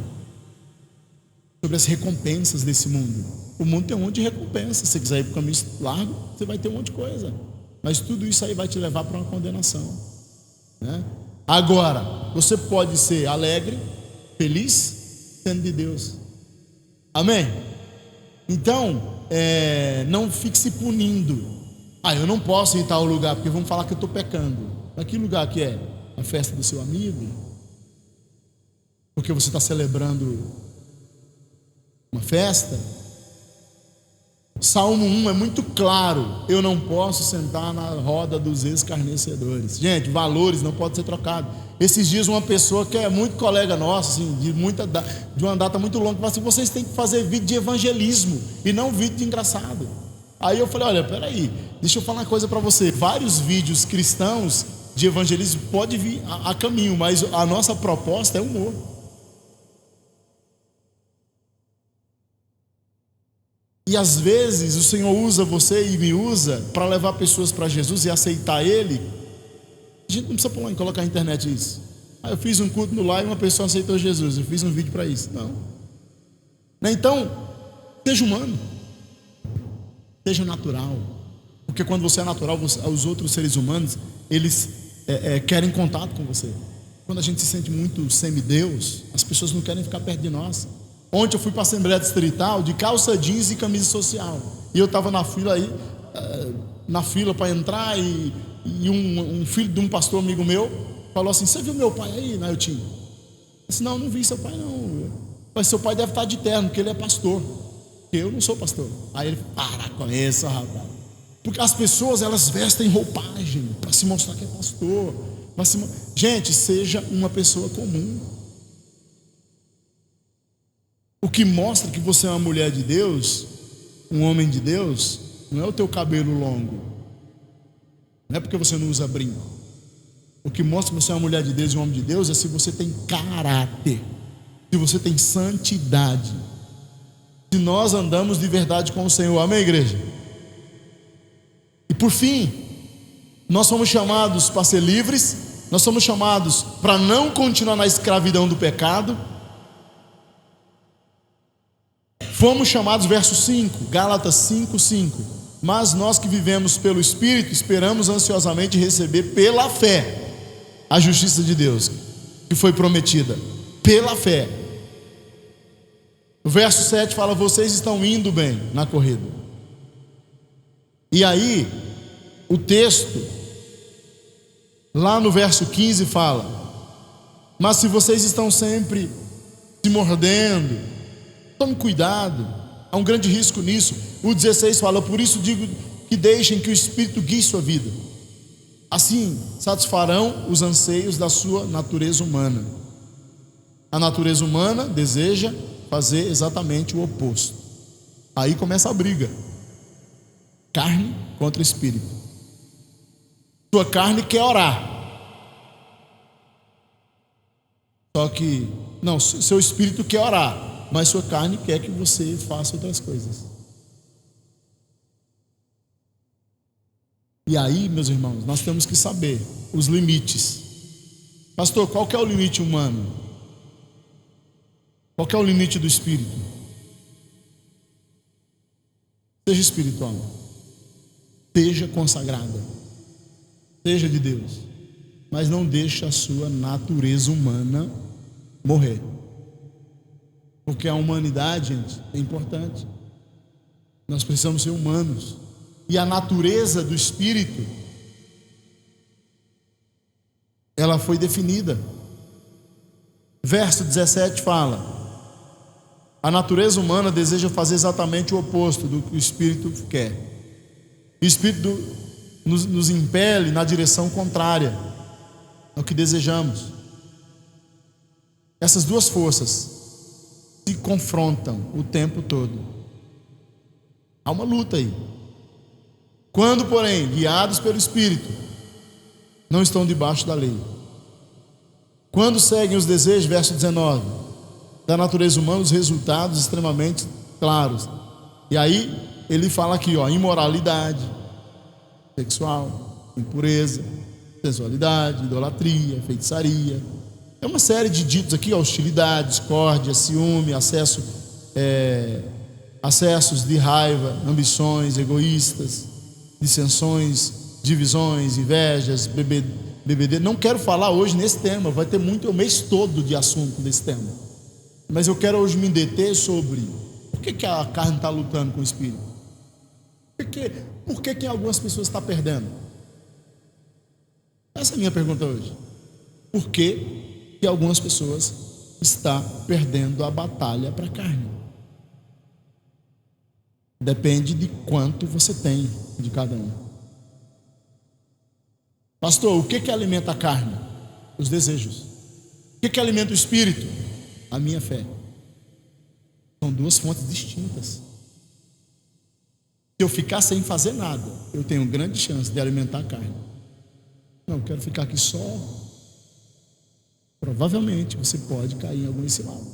sobre as recompensas desse mundo. O mundo tem um monte de recompensa. Se você quiser ir para o caminho largo, você vai ter um monte de coisa, mas tudo isso aí vai te levar para uma condenação, né? Agora, você pode ser alegre, feliz, sendo de Deus. Amém? Então, não fique se punindo. Eu não posso ir em tal lugar porque vão falar que eu estou pecando. Mas que lugar que é? A festa do seu amigo? Porque você está celebrando uma festa? Salmo 1 é muito claro: eu não posso sentar na roda dos escarnecedores. Gente, valores não podem ser trocados. Esses dias uma pessoa que é muito colega nossa, assim, de uma data muito longa, falou assim: vocês têm que fazer vídeo de evangelismo e não vídeo de engraçado. Aí eu falei: olha, peraí, deixa eu falar uma coisa para você. Vários vídeos cristãos de evangelismo pode vir a caminho, mas a nossa proposta é humor. E às vezes o Senhor usa você e me usa para levar pessoas para Jesus e aceitar Ele. A gente não precisa pôr lá e colocar na internet isso. Eu fiz um culto no lar e uma pessoa aceitou Jesus, eu fiz um vídeo para isso. Não. né? Então, seja humano, seja natural, porque quando você é natural, os outros seres humanos, eles querem contato com você. Quando a gente se sente muito semideus, as pessoas não querem ficar perto de nós. Ontem eu fui para a Assembleia Distrital de calça jeans e camisa social, e eu estava na fila aí, para entrar, e um filho de um pastor amigo meu falou assim: você viu meu pai aí, Nailtinho? Eu disse: não vi seu pai não. Mas seu pai deve estar de terno, porque ele é pastor, eu não sou pastor. Aí ele: para com isso, rapaz. Porque as pessoas, elas vestem roupagem para se mostrar que é pastor. Gente, seja uma pessoa comum. O que mostra que você é uma mulher de Deus, um homem de Deus, não é o teu cabelo longo, não é porque você não usa brinco. O que mostra que você é uma mulher de Deus e um homem de Deus é se você tem caráter, se você tem santidade, se nós andamos de verdade com o Senhor. Amém, igreja? E por fim, nós somos chamados para ser livres, nós somos chamados para não continuar na escravidão do pecado. Fomos chamados, verso 5, Gálatas 5:5. Mas nós que vivemos pelo Espírito, esperamos ansiosamente receber pela fé a justiça de Deus, que foi prometida, pela fé. O verso 7 fala: vocês estão indo bem na corrida. E aí, o texto, lá no verso 15 fala: mas se vocês estão sempre se mordendo, tome cuidado, há um grande risco nisso. O 16 fala: por isso digo que deixem que o Espírito guie sua vida, assim satisfarão os anseios da sua natureza humana. A natureza humana deseja fazer exatamente o oposto. Aí começa a briga, carne contra espírito. Sua carne quer orar, só que não, seu espírito quer orar, mas sua carne quer que você faça outras coisas. E aí, meus irmãos, nós temos que saber os limites. Pastor, qual que é o limite humano? Qual que é o limite do espírito? Seja espiritual, seja consagrada, seja de Deus, mas não deixe a sua natureza humana morrer. Porque a humanidade, gente, é importante. Nós precisamos ser humanos. E a natureza do Espírito, ela foi definida. Verso 17 fala: a natureza humana deseja fazer exatamente o oposto do que o Espírito quer. O Espírito nos impele na direção contrária ao que desejamos. Essas duas forças se confrontam o tempo todo. Há uma luta aí. Quando, porém, guiados pelo Espírito, não estão debaixo da lei. Quando seguem os desejos, verso 19, da natureza humana, os resultados extremamente claros. E aí ele fala aqui, imoralidade sexual, impureza, sensualidade, idolatria, feitiçaria. É uma série de ditos aqui: hostilidade, discórdia, ciúme, acessos de raiva, ambições egoístas, dissensões, divisões, invejas, BBD. Não quero falar hoje nesse tema, vai ter muito, o mês todo de assunto desse tema, mas eu quero hoje me deter sobre por que a carne está lutando com o Espírito. Por que algumas pessoas estão perdendo? Essa é a minha pergunta hoje. Por que algumas pessoas estão perdendo a batalha para a carne? Depende de quanto você tem de cada um. Pastor, o que alimenta a carne? Os desejos. O que alimenta o espírito? A minha fé. São duas fontes distintas. Se eu ficar sem fazer nada, eu tenho grande chance de alimentar a carne. Não, eu quero ficar aqui só. Provavelmente você pode cair em algum cilado.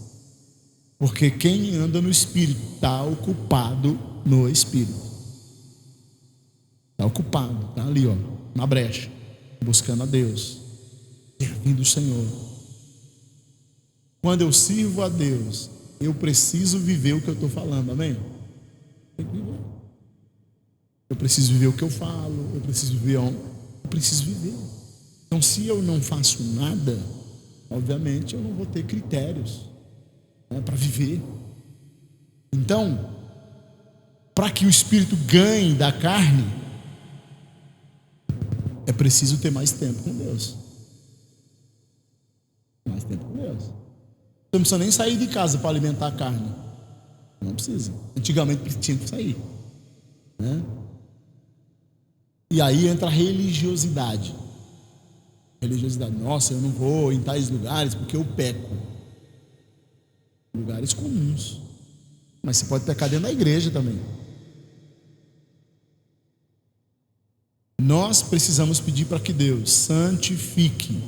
Porque quem anda no Espírito está ocupado no Espírito. Está ocupado, está ali, na brecha, buscando a Deus, servindo o Senhor. Quando eu sirvo a Deus, eu preciso viver o que eu estou falando, amém? Tem que viver. Eu preciso viver o que eu falo, eu preciso viver eu preciso viver. Então, se eu não faço nada, obviamente eu não vou ter critérios, né, para viver. Então, para que o espírito ganhe da carne, é preciso ter mais tempo com Deus. Mais tempo com Deus. Você não precisa nem sair de casa para alimentar a carne. Não precisa. Antigamente tinha que sair, né? E aí entra a religiosidade. Religiosidade. Nossa, eu não vou em tais lugares porque eu peco. Lugares comuns. Mas você pode pecar dentro da igreja também. Nós precisamos pedir para que Deus santifique,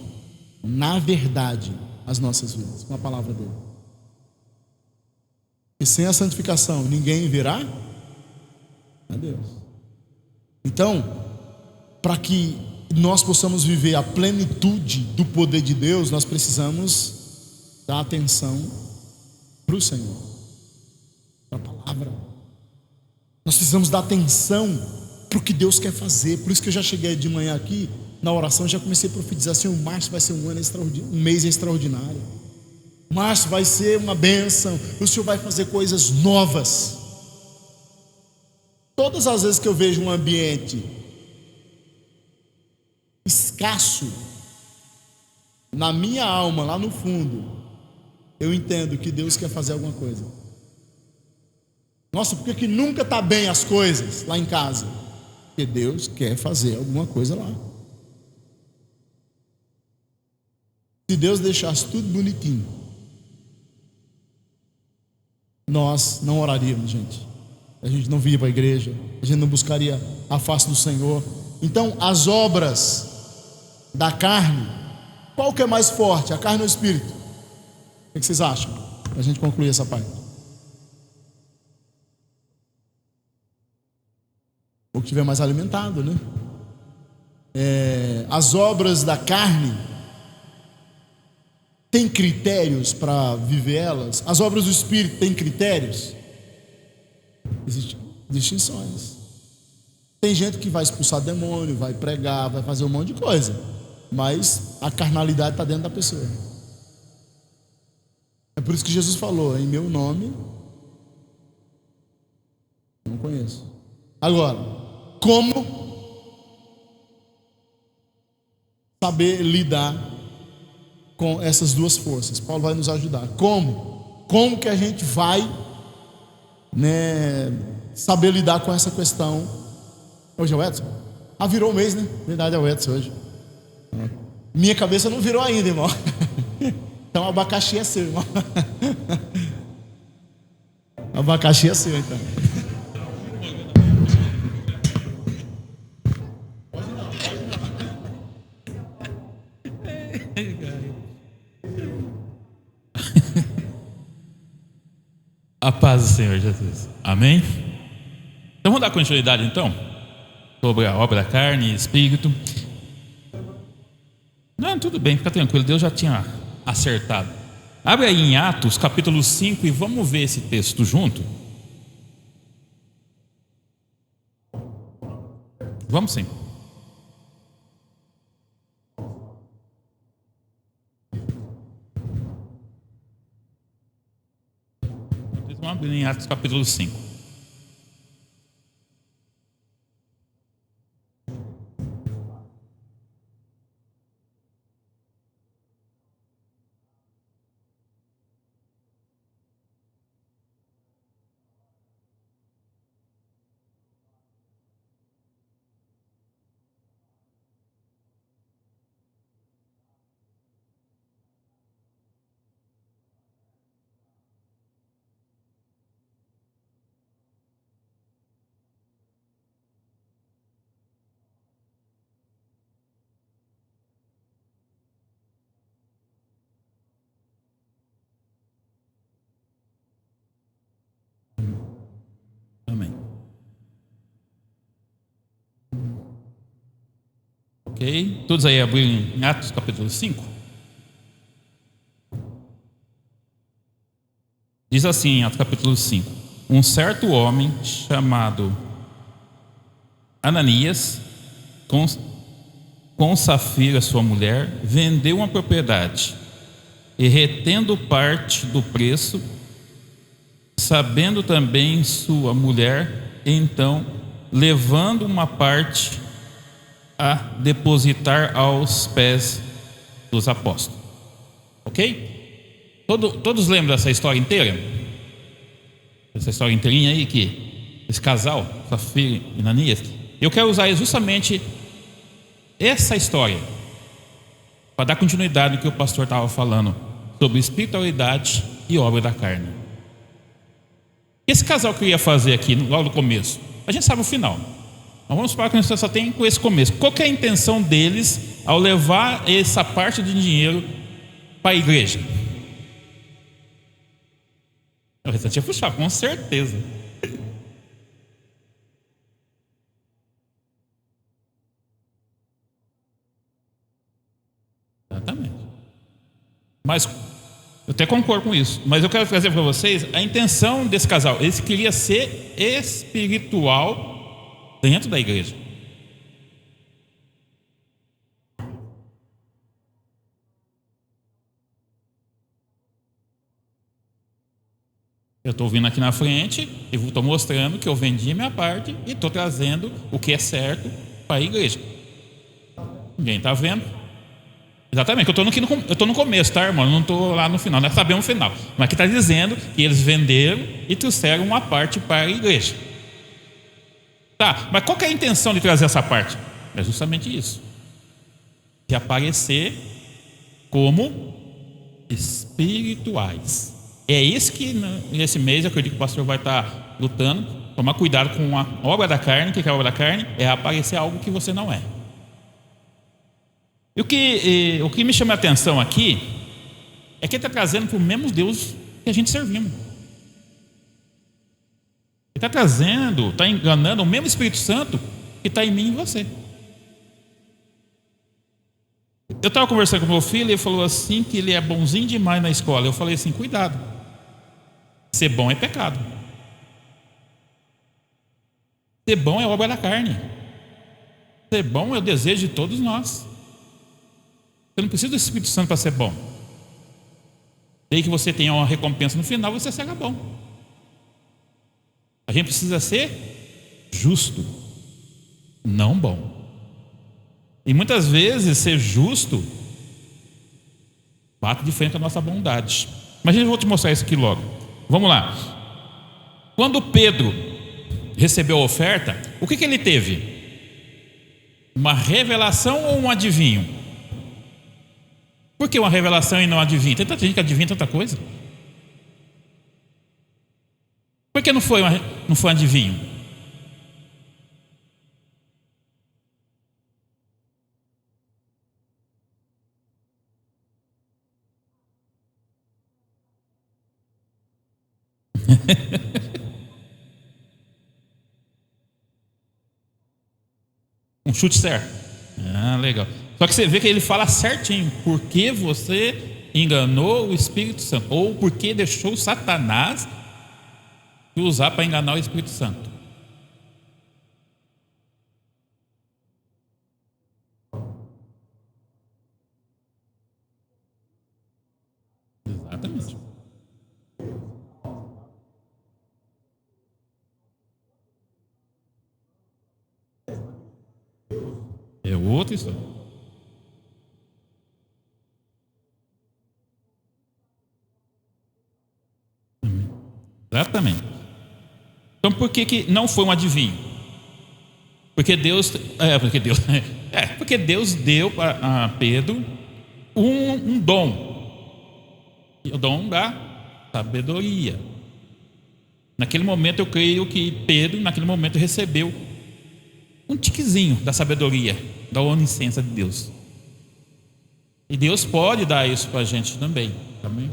na verdade, as nossas vidas, com a palavra dele. E sem a santificação, ninguém verá a Deus. Então, para que nós possamos viver a plenitude do poder de Deus, nós precisamos dar atenção para o Senhor, para a palavra. Nós precisamos dar atenção para o que Deus quer fazer. Por isso que eu já cheguei de manhã aqui na oração, já comecei a profetizar assim: o março vai ser um ano extraordinário, um mês extraordinário. Março vai ser uma bênção. O Senhor vai fazer coisas novas. Todas as vezes que eu vejo um ambiente escasso, na minha alma, lá no fundo, eu entendo que Deus quer fazer alguma coisa. Nossa, por que nunca está bem as coisas lá em casa? Porque Deus quer fazer alguma coisa lá. Se Deus deixasse tudo bonitinho, nós não oraríamos, gente. A gente não viria para a igreja, a gente não buscaria a face do Senhor. Então, as obras da carne, qual que é mais forte, a carne ou o espírito? O que vocês acham? Para a gente concluir essa parte. O que estiver mais alimentado, né? As obras da carne tem critérios para viver elas? As obras do espírito têm critérios? Existem distinções. Tem gente que vai expulsar demônio, vai pregar, vai fazer um monte de coisa, mas a carnalidade está dentro da pessoa. É por isso que Jesus falou: em meu nome não conheço. Agora, como saber lidar com essas duas forças? Paulo vai nos ajudar. Como que a gente vai, né, saber lidar com essa questão? Hoje é o Edson? Virou o mês, né? Verdade, é o Edson hoje. Minha cabeça não virou ainda, irmão. Então abacaxi é seu, irmão. Abacaxi é seu, então. A paz do Senhor Jesus. Amém? Então vamos dar continuidade então sobre a obra da carne e espírito. Não, tudo bem, fica tranquilo, Deus já tinha acertado. Abre aí em Atos capítulo 5 e vamos ver esse texto junto. Vamos sim. Vamos abrir em Atos capítulo 5. Amém. Ok? Todos aí abriram em Atos capítulo 5? Diz assim em Atos capítulo 5: um certo homem chamado Ananias, com Safira, sua mulher, vendeu uma propriedade e, retendo parte do preço, sabendo também sua mulher, então, levando uma parte, a depositar aos pés dos apóstolos. Ok? Todos lembram dessa história inteira? Essa história inteirinha aí, que esse casal, Safira e Ananias. Eu quero usar justamente essa história para dar continuidade no que o pastor estava falando sobre espiritualidade e obra da carne. Esse casal que eu ia fazer aqui logo no começo, a gente sabe o final. Mas vamos supor que a gente só tem com esse começo. Qual que é a intenção deles ao levar essa parte de dinheiro para a igreja? O restante ia puxar, com certeza. Exatamente. Mas eu até concordo com isso. Mas eu quero trazer para vocês a intenção desse casal. Eles queriam ser espiritual dentro da igreja. Eu estou vindo aqui na frente e estou mostrando que eu vendi a minha parte e estou trazendo o que é certo para a igreja. Ninguém está vendo? Exatamente, eu estou no começo, tá, irmão? Eu não estou lá no final, nós sabemos o final. Mas aqui está dizendo que eles venderam e trouxeram uma parte para a igreja. Tá, mas qual que é a intenção de trazer essa parte? É justamente isso. De aparecer como espirituais. É isso que nesse mês eu acredito que o pastor vai estar lutando. Tomar cuidado com a obra da carne. O que é a obra da carne? É aparecer algo que você não é. E o que me chama a atenção aqui é que ele está trazendo para o mesmo Deus que a gente servimos. Ele está trazendo, está enganando o mesmo Espírito Santo que está em mim e em você. Eu estava conversando com meu filho e ele falou assim que ele é bonzinho demais na escola. Eu falei assim, cuidado. Ser bom é pecado. Ser bom é obra da carne. Ser bom é o desejo de todos nós. Você não precisa do Espírito Santo para ser bom. Desde que você tenha uma recompensa no final, você será bom. A gente precisa ser justo, não bom. E muitas vezes ser justo bate de frente com a nossa bondade. Mas eu vou te mostrar isso aqui logo. Vamos lá. Quando Pedro recebeu a oferta, o que ele teve? Uma revelação ou um adivinho? Por que uma revelação e não adivinho? Tem tanta gente que adivinha tanta coisa. Por que não foi um adivinho? Um chute certo. Ah, legal. Só que você vê que ele fala certinho. Porque você enganou o Espírito Santo. Ou porque deixou Satanás te usar para enganar o Espírito Santo. Exatamente. É outra história. Exatamente. Então por que não foi um adivinho? Porque Deus deu para Pedro um dom. O dom da sabedoria. Naquele momento eu creio que Pedro, naquele momento, recebeu um tiquezinho da sabedoria, da onisciência de Deus. E Deus pode dar isso para a gente também. Amém?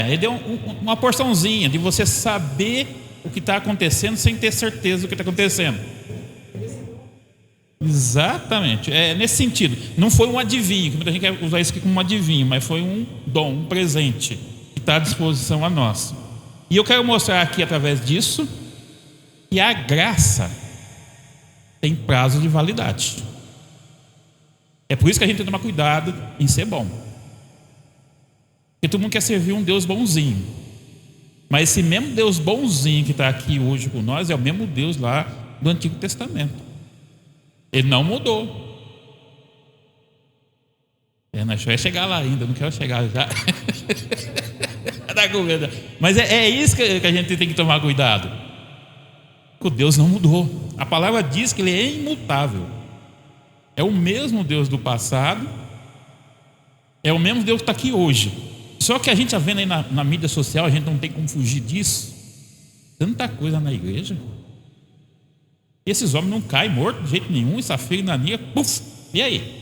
Ele deu uma porçãozinha de você saber o que está acontecendo sem ter certeza do que está acontecendo. Exatamente, é nesse sentido. Não foi um adivinho, que muita gente quer usar isso aqui como um adivinho, mas foi um dom, um presente que está à disposição a nós. E eu quero mostrar aqui através disso que a graça tem prazo de validade. É por isso que a gente tem que tomar cuidado em ser bom. Porque todo mundo quer servir um Deus bonzinho. Mas esse mesmo Deus bonzinho que está aqui hoje com nós é o mesmo Deus lá do Antigo Testamento. Ele não mudou. Nós vai chegar lá ainda, não quero chegar já. Mas é isso que a gente tem que tomar cuidado. Porque Deus não mudou. A palavra diz que Ele é imutável. É o mesmo Deus do passado, é o mesmo Deus que está aqui hoje. Só que a gente está vendo aí na mídia social, a gente não tem como fugir disso. Tanta coisa na igreja. E esses homens não caem mortos de jeito nenhum, e Safira e Ananias, puf, e aí?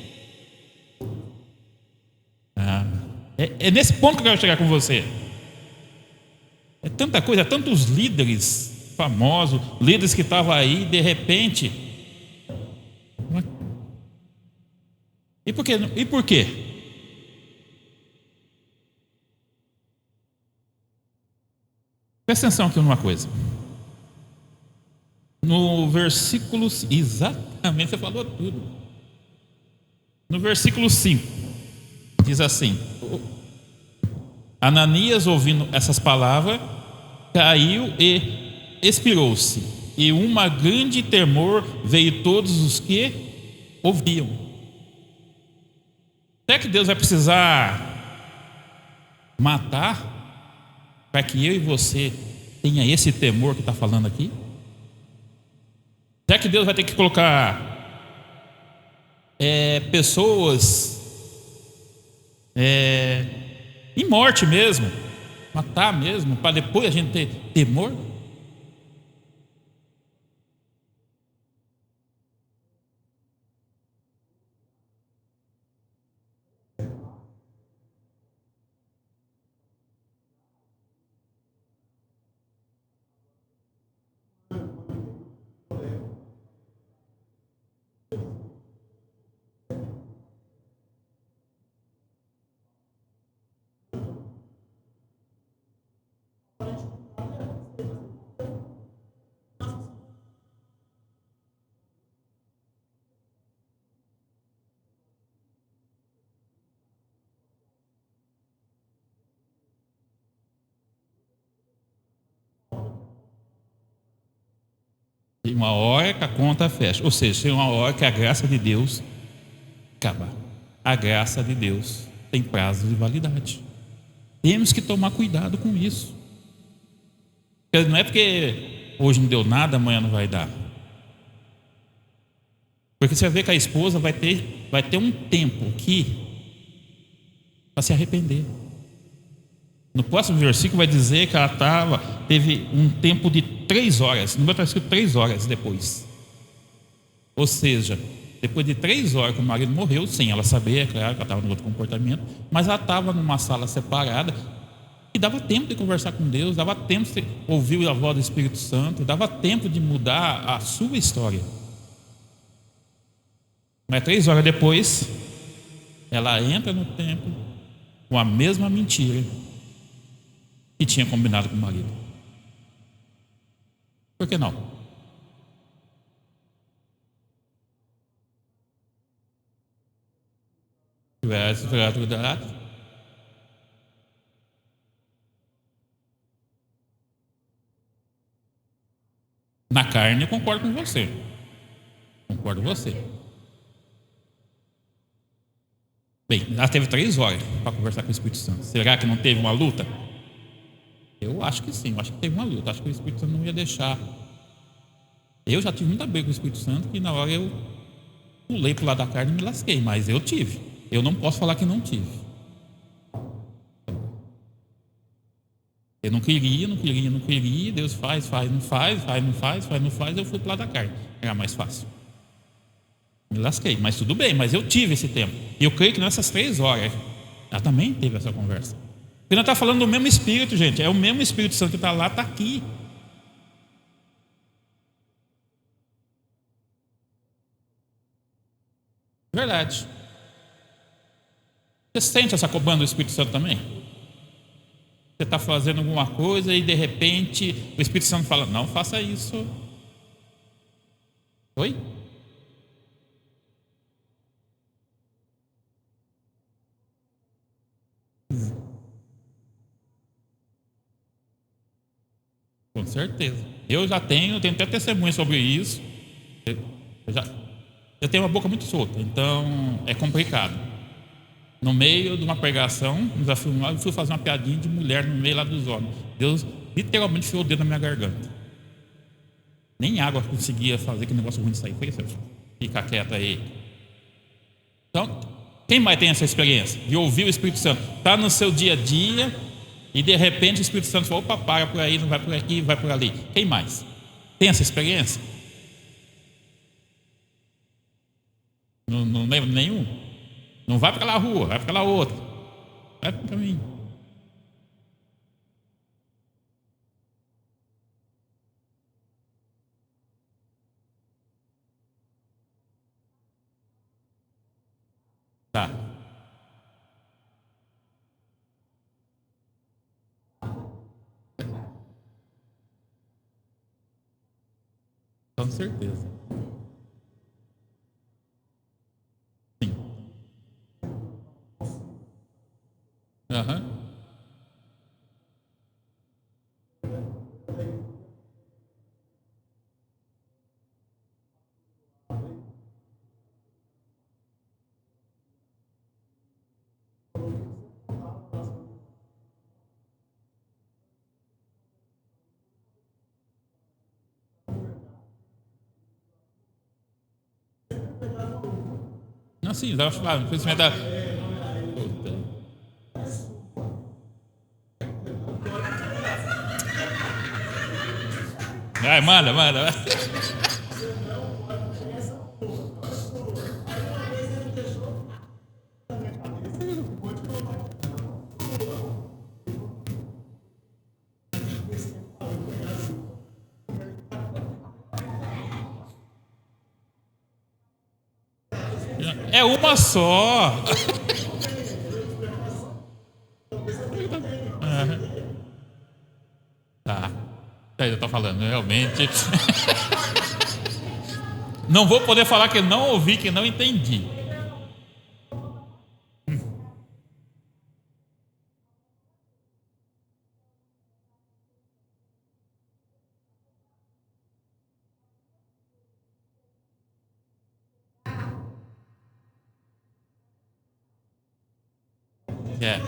É nesse ponto que eu quero chegar com você. É tanta coisa, tantos líderes famosos, líderes que estavam aí, de repente. E por quê? Presta atenção aqui numa coisa. No versículo, exatamente, você falou tudo. No versículo 5, diz assim: Ananias, ouvindo essas palavras, caiu e expirou-se, e uma grande temor veio todos os que ouviam. Será que Deus vai precisar matar para que eu e você tenha esse temor que está falando aqui? Será que Deus vai ter que colocar pessoas em morte mesmo, matar mesmo, para depois a gente ter temor? Tem uma hora que a conta fecha, ou seja, tem uma hora que a graça de Deus acaba. A graça de Deus tem prazo de validade. Temos que tomar cuidado com isso. Não é porque hoje não deu nada, amanhã não vai dar. Porque você vai ver que a esposa vai ter um tempo aqui para se arrepender. No próximo versículo vai dizer que ela teve um tempo de 3 horas. No meu está escrito 3 horas depois. Ou seja, depois de 3 horas que o marido morreu, sem ela saber, é claro que ela estava no outro comportamento, mas ela estava numa sala separada e dava tempo de conversar com Deus, dava tempo de ouvir a voz do Espírito Santo, dava tempo de mudar a sua história. Mas 3 horas depois, ela entra no templo com a mesma mentira que tinha combinado com o marido. Por que não? Na carne eu concordo com você. Concordo com você. Bem, ela teve 3 horas para conversar com o Espírito Santo. Será que não teve uma luta? Eu acho que sim, eu acho que teve uma luta. Acho que o Espírito Santo não ia deixar. Eu já tive muita briga com o Espírito Santo e na hora eu pulei para o lado da carne e me lasquei, mas eu tive. Eu não posso falar que não tive. Eu não queria. Deus faz, não faz. Eu fui para o lado da carne. Era mais fácil. Me lasquei, mas tudo bem, mas eu tive esse tempo. E eu creio que nessas 3 horas ela também teve essa conversa. Porque nós estamos falando do mesmo Espírito, gente. É o mesmo Espírito Santo que está lá, está aqui. Verdade. Você sente essa cobrança do Espírito Santo também? Você está fazendo alguma coisa e de repente o Espírito Santo fala: não faça isso. Oi? Com certeza. Eu já tenho até testemunho sobre isso. Eu tenho uma boca muito solta, então é complicado. No meio de uma pregação, um desafio lá, eu fui fazer uma piadinha de mulher no meio lá dos homens. Deus literalmente enfiou o dedo na minha garganta. Nem água conseguia fazer que negócio ruim de sair. Foi isso. Fica quieto aí. Então, quem mais tem essa experiência de ouvir o Espírito Santo? Está no seu dia a dia e de repente o Espírito Santo fala: opa, para por aí, não vai por aqui, vai por ali. Quem mais tem essa experiência? Não lembro nenhum. Não vai para aquela rua, vai para aquela outra. Vai para mim. Tá. Com certeza. Sim. Aham. Não, sim, dá para falar. Infelizmente dá. Vai, manda. É uma só. Tá. Eu estou falando, realmente. Não vou poder falar que não ouvi, que não entendi. É.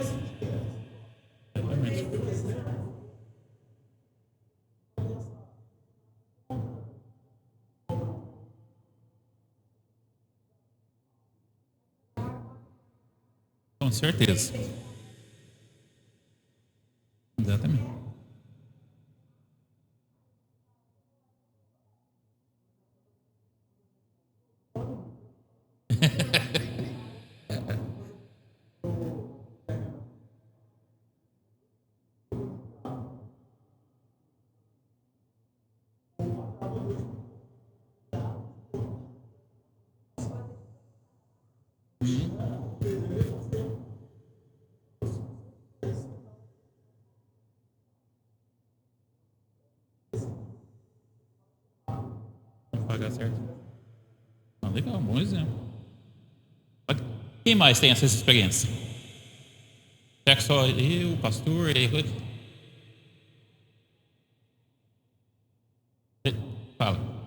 Exatamente. Com certeza. Exatamente. Não pagar certo. Não, legal, bom exemplo. Quem mais tem essa experiência? Será que só eu, pastor? Fala.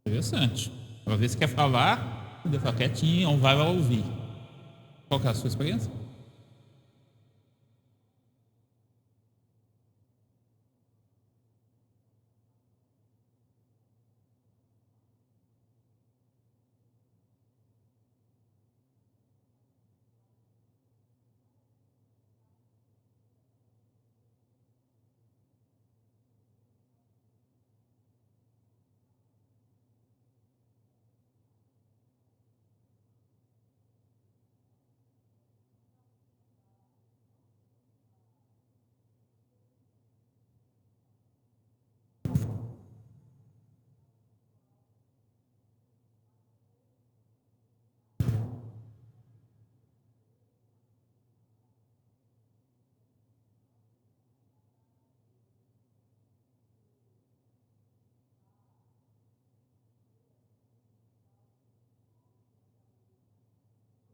Interessante. Uma vez que quer falar, Deus fala quietinho, vai ouvir. Qual que é a sua experiência?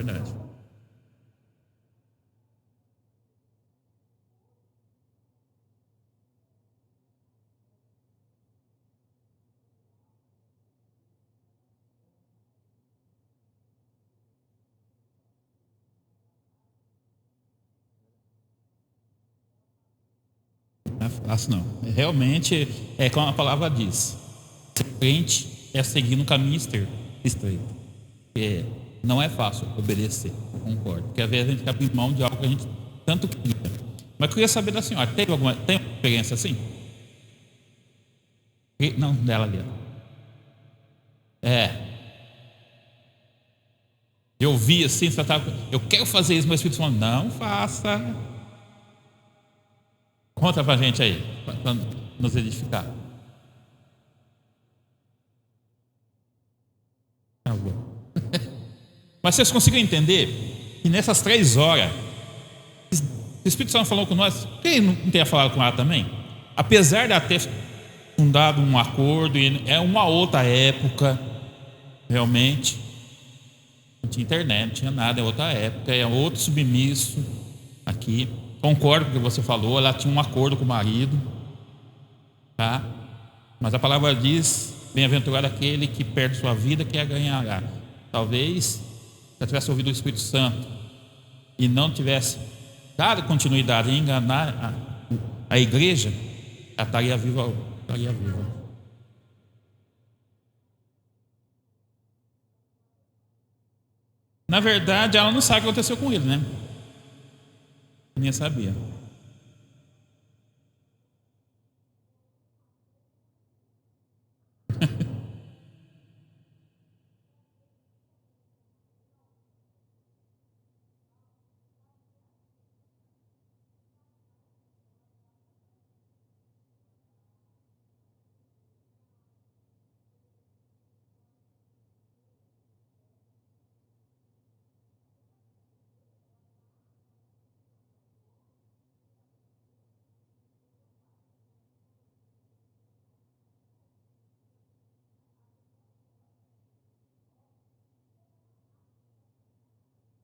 Verdade. Não é fácil, não. Realmente, é como a palavra diz: ser crente é seguir no caminho estreito. Não é fácil obedecer, eu concordo. Porque às vezes a gente abre mão de algo que a gente tanto queria. Mas eu queria saber da senhora: tem uma experiência assim? Não, dela ali. Eu vi assim, eu quero fazer isso, mas o Espírito falou: não faça. Conta pra gente aí, para nos edificar. Tá bom. Mas vocês conseguem entender que nessas 3 horas, o Espírito Santo falou com nós, quem não tenha falado com ela também? Apesar de ela ter fundado um acordo, é uma outra época, realmente, não tinha internet, não tinha nada, é outra época, é outro submisso aqui. Concordo com o que você falou, ela tinha um acordo com o marido, tá? Mas a palavra diz: bem-aventurado aquele que perde sua vida, que a ganhará. Talvez, se ela tivesse ouvido o Espírito Santo e não tivesse dado continuidade em enganar a igreja, ela estaria viva. Na verdade, ela não sabe o que aconteceu com ele, né? Nem sabia.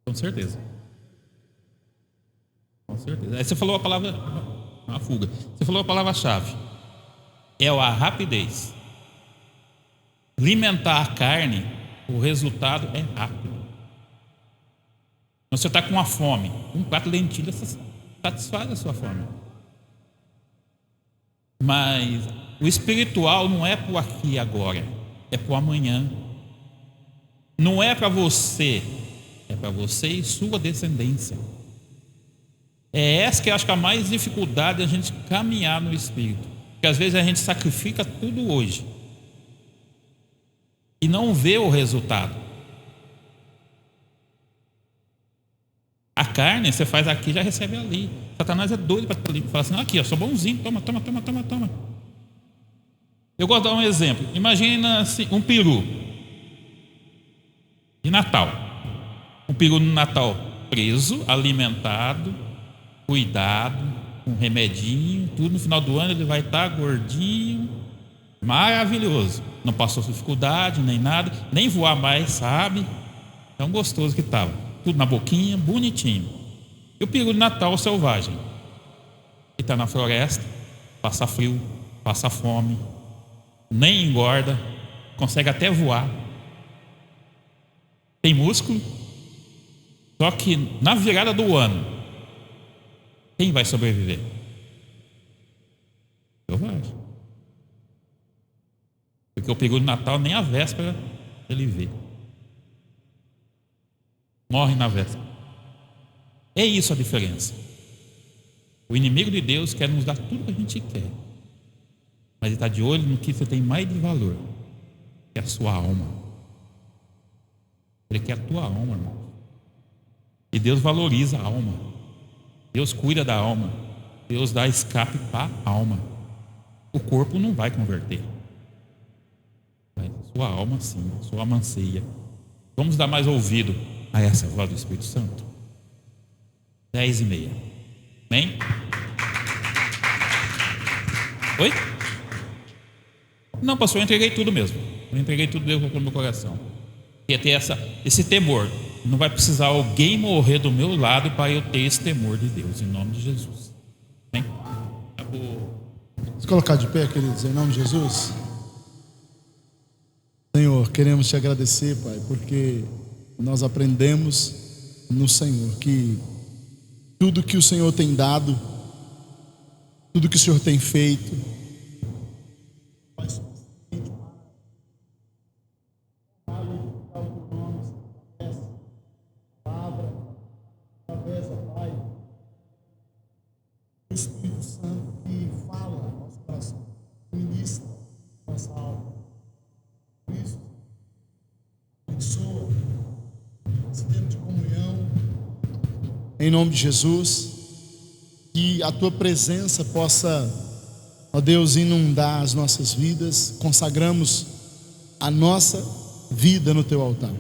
Com certeza. Com certeza. Aí você falou a palavra, a fuga. Você falou a palavra-chave. É a rapidez. Alimentar a carne, o resultado é rápido. Você está com uma fome, um prato de lentilha satisfaz a sua fome. Mas o espiritual não é para o aqui e agora, é para o amanhã. Não é para você, é para você e sua descendência. É essa que eu acho que é a mais dificuldade de a gente caminhar no Espírito. Porque às vezes a gente sacrifica tudo hoje e não vê o resultado. A carne, você faz aqui, já recebe ali. Satanás é doido para falar assim: aqui, eu sou bonzinho, toma. Eu gosto de dar um exemplo. Imagina assim, um peru de Natal. Um peru no Natal preso, alimentado, cuidado, com remedinho, tudo. No final do ano ele vai estar gordinho, maravilhoso. Não passou dificuldade, nem nada, nem voar mais, sabe? Tão gostoso que estava. Tudo na boquinha, bonitinho. E o peru de Natal selvagem, que está na floresta, passa frio, passa fome, nem engorda, consegue até voar, tem músculo, Só que na virada do ano, quem vai sobreviver? Eu acho. Porque o período do Natal nem a véspera ele vê. Morre na véspera. É isso a diferença. O inimigo de Deus quer nos dar tudo que a gente quer, mas ele está de olho no que você tem mais de valor, que é a sua alma. Ele quer a tua alma, irmão. E Deus valoriza a alma. Deus cuida da alma. Deus dá escape para a alma. O corpo não vai converter, mas a sua alma sim, a sua alma anseia. Vamos dar mais ouvido a essa voz do Espírito Santo. 10:30. Amém? Oi? Não, pastor, eu entreguei tudo mesmo. Eu entreguei tudo, Deus colocou no meu coração. Ia ter esse temor. Não vai precisar alguém morrer do meu lado para eu ter esse temor de Deus, em nome de Jesus. Amém? Acabou. Vamos colocar de pé, queridos, em nome de Jesus. Senhor, queremos te agradecer, Pai, porque nós aprendemos no Senhor que tudo que o Senhor tem dado, tudo que o Senhor tem feito, o Espírito Santo que fala no nosso coração, ministra nossa alma. Por isso, abençoa esse tempo de comunhão. Em nome de Jesus, que a tua presença possa, ó Deus, inundar as nossas vidas. Consagramos a nossa vida no teu altar.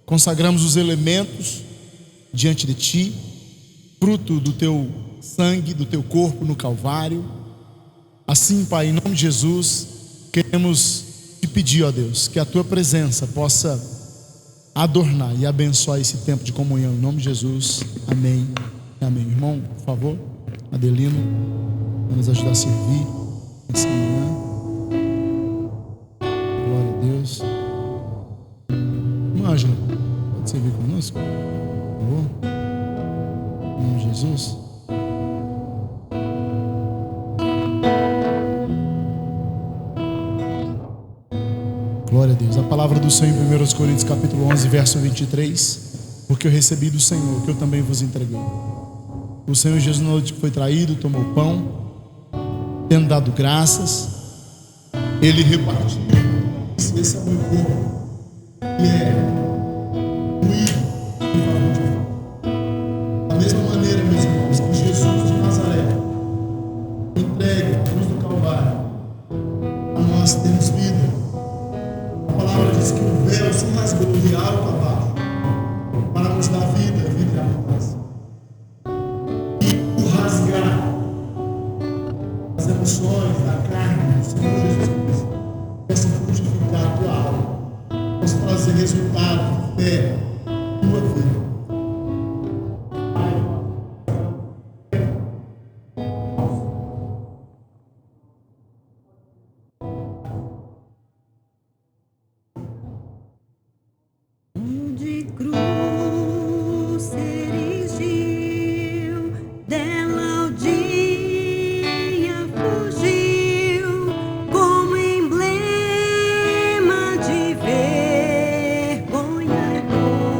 Consagramos os elementos diante de ti, fruto do teu sangue, do teu corpo no Calvário. Assim, Pai, em nome de Jesus, queremos te pedir, ó Deus, que a tua presença possa adornar e abençoar esse tempo de comunhão. Em nome de Jesus, amém. Amém. Irmão, por favor, Adelino, vai nos ajudar a servir essa manhã. Glória a Deus. Irmã Ângela, pode servir conosco, por favor? Em nome de Jesus. Glória a Deus. A palavra do Senhor em 1 Coríntios capítulo 11, verso 23. Porque eu recebi do Senhor, que eu também vos entreguei. O Senhor Jesus, na noite que foi traído, tomou o pão, tendo dado graças, ele repartiu. Esse é o meu corpo, que é moído em favor de vós. Da mesma maneira, meus irmãos, que Jesus de Nazaré foi entregue à cruz do Calvário, a nós temos vida. A palavra diz que o véu se rasgou de alto a baixo para nos dar vida, vida e abundância. E o rasgar as emoções da carne do Senhor Jesus Cristo possa frutificar a tua alma, possa trazer resultado de fé na tua vida. De cruz se erigiu, dela o dia fugiu, como emblema de vergonha e dor.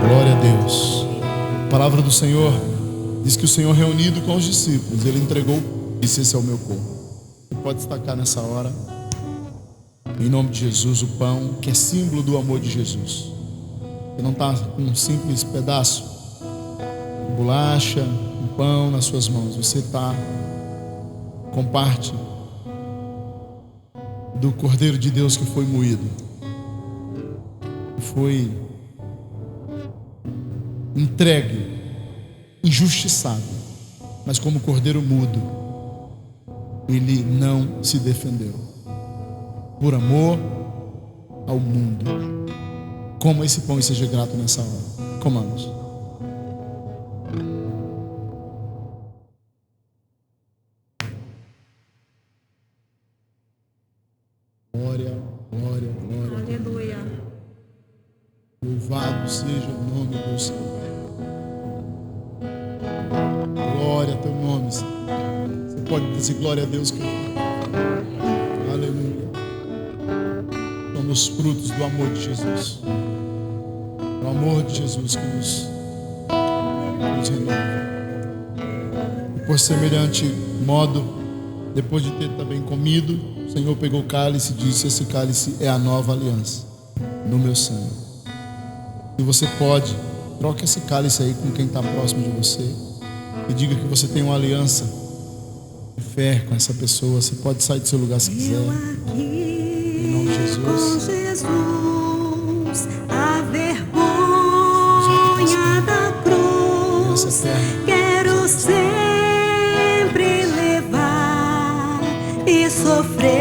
Glória a Deus. A palavra do Senhor diz que o Senhor, reunido com os discípulos, Ele entregou e disse: esse é o meu corpo. Você pode destacar nessa hora, em nome de Jesus, o pão, que é símbolo do amor de Jesus. Você não está com um simples pedaço de bolacha, um pão nas suas mãos. Você está com parte do Cordeiro de Deus que foi moído, que foi entregue, injustiçado, mas como cordeiro mudo, ele não se defendeu, por amor ao mundo. Coma esse pão e seja grato nessa hora. Comamos. Glória, glória, glória. Aleluia. Louvado seja o nome do Senhor. Glória ao teu nome, Senhor. Você pode dizer glória a Deus, querido. Aleluia. Somos frutos do amor de Jesus. O amor de Jesus que nos renova. E por semelhante modo, depois de ter também comido, o Senhor pegou o cálice e disse: esse cálice é a nova aliança no meu sangue. Se você pode, troque esse cálice aí com quem está próximo de você e diga que você tem uma aliança de fé com essa pessoa. Você pode sair do seu lugar se quiser. Em nome de Jesus. Com Jesus, a vergonha da cruz, quero sempre levar e sofrer.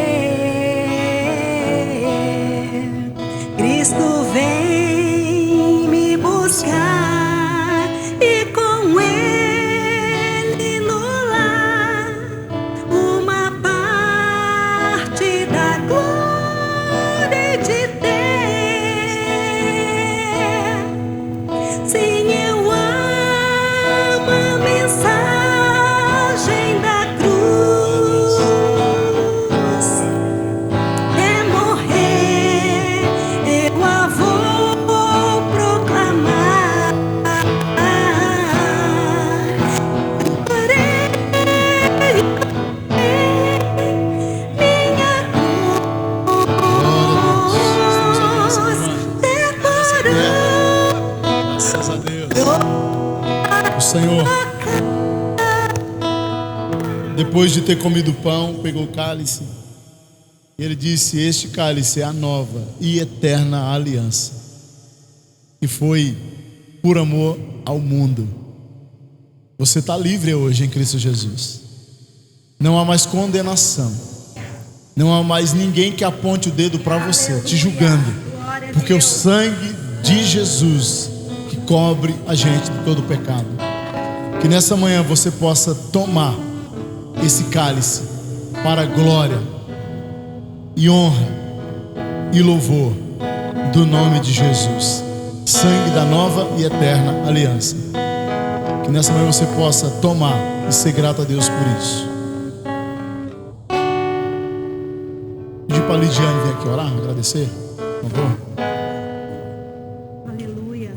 Cristo vem me buscar e com Ele no lar uma parte da glória de ter. Sim, eu amo a mensagem da cruz. É morrer, eu a vou proclamar. Porém, minha Graças a Deus. O Senhor, depois de ter comido o pão, pegou o cálice e Ele disse: este cálice é a nova e eterna aliança, que foi por amor ao mundo. Você está livre hoje em Cristo Jesus. Não há mais condenação. Não há mais ninguém que aponte o dedo para você, te julgando, porque o sangue de Jesus que cobre a gente de todo pecado. Que nessa manhã você possa tomar esse cálice para a glória e honra e louvor do nome de Jesus, sangue da nova e eterna aliança. Que nessa manhã você possa tomar e ser grato a Deus por isso. Pedir para a Lidiane vir aqui orar, agradecer, por favor. aleluia.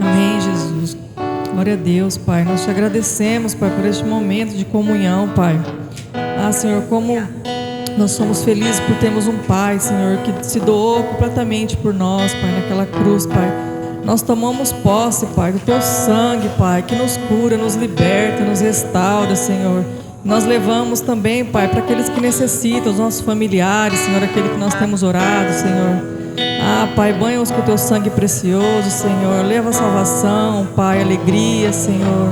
Amém, Jesus. Glória a Deus, Pai. Nós te agradecemos, Pai, por este momento de comunhão, Pai. Ah, Senhor, como nós somos felizes por termos um Pai, Senhor, que se doou completamente por nós, Pai, naquela cruz, Pai. Nós tomamos posse, Pai, do Teu sangue, Pai, que nos cura, nos liberta, nos restaura, Senhor. Nós levamos também, Pai, para aqueles que necessitam, os nossos familiares, Senhor, aquele que nós temos orado, Senhor. Ah, Pai, banha-os com o Teu sangue precioso, Senhor. Leva a salvação, Pai, alegria, Senhor.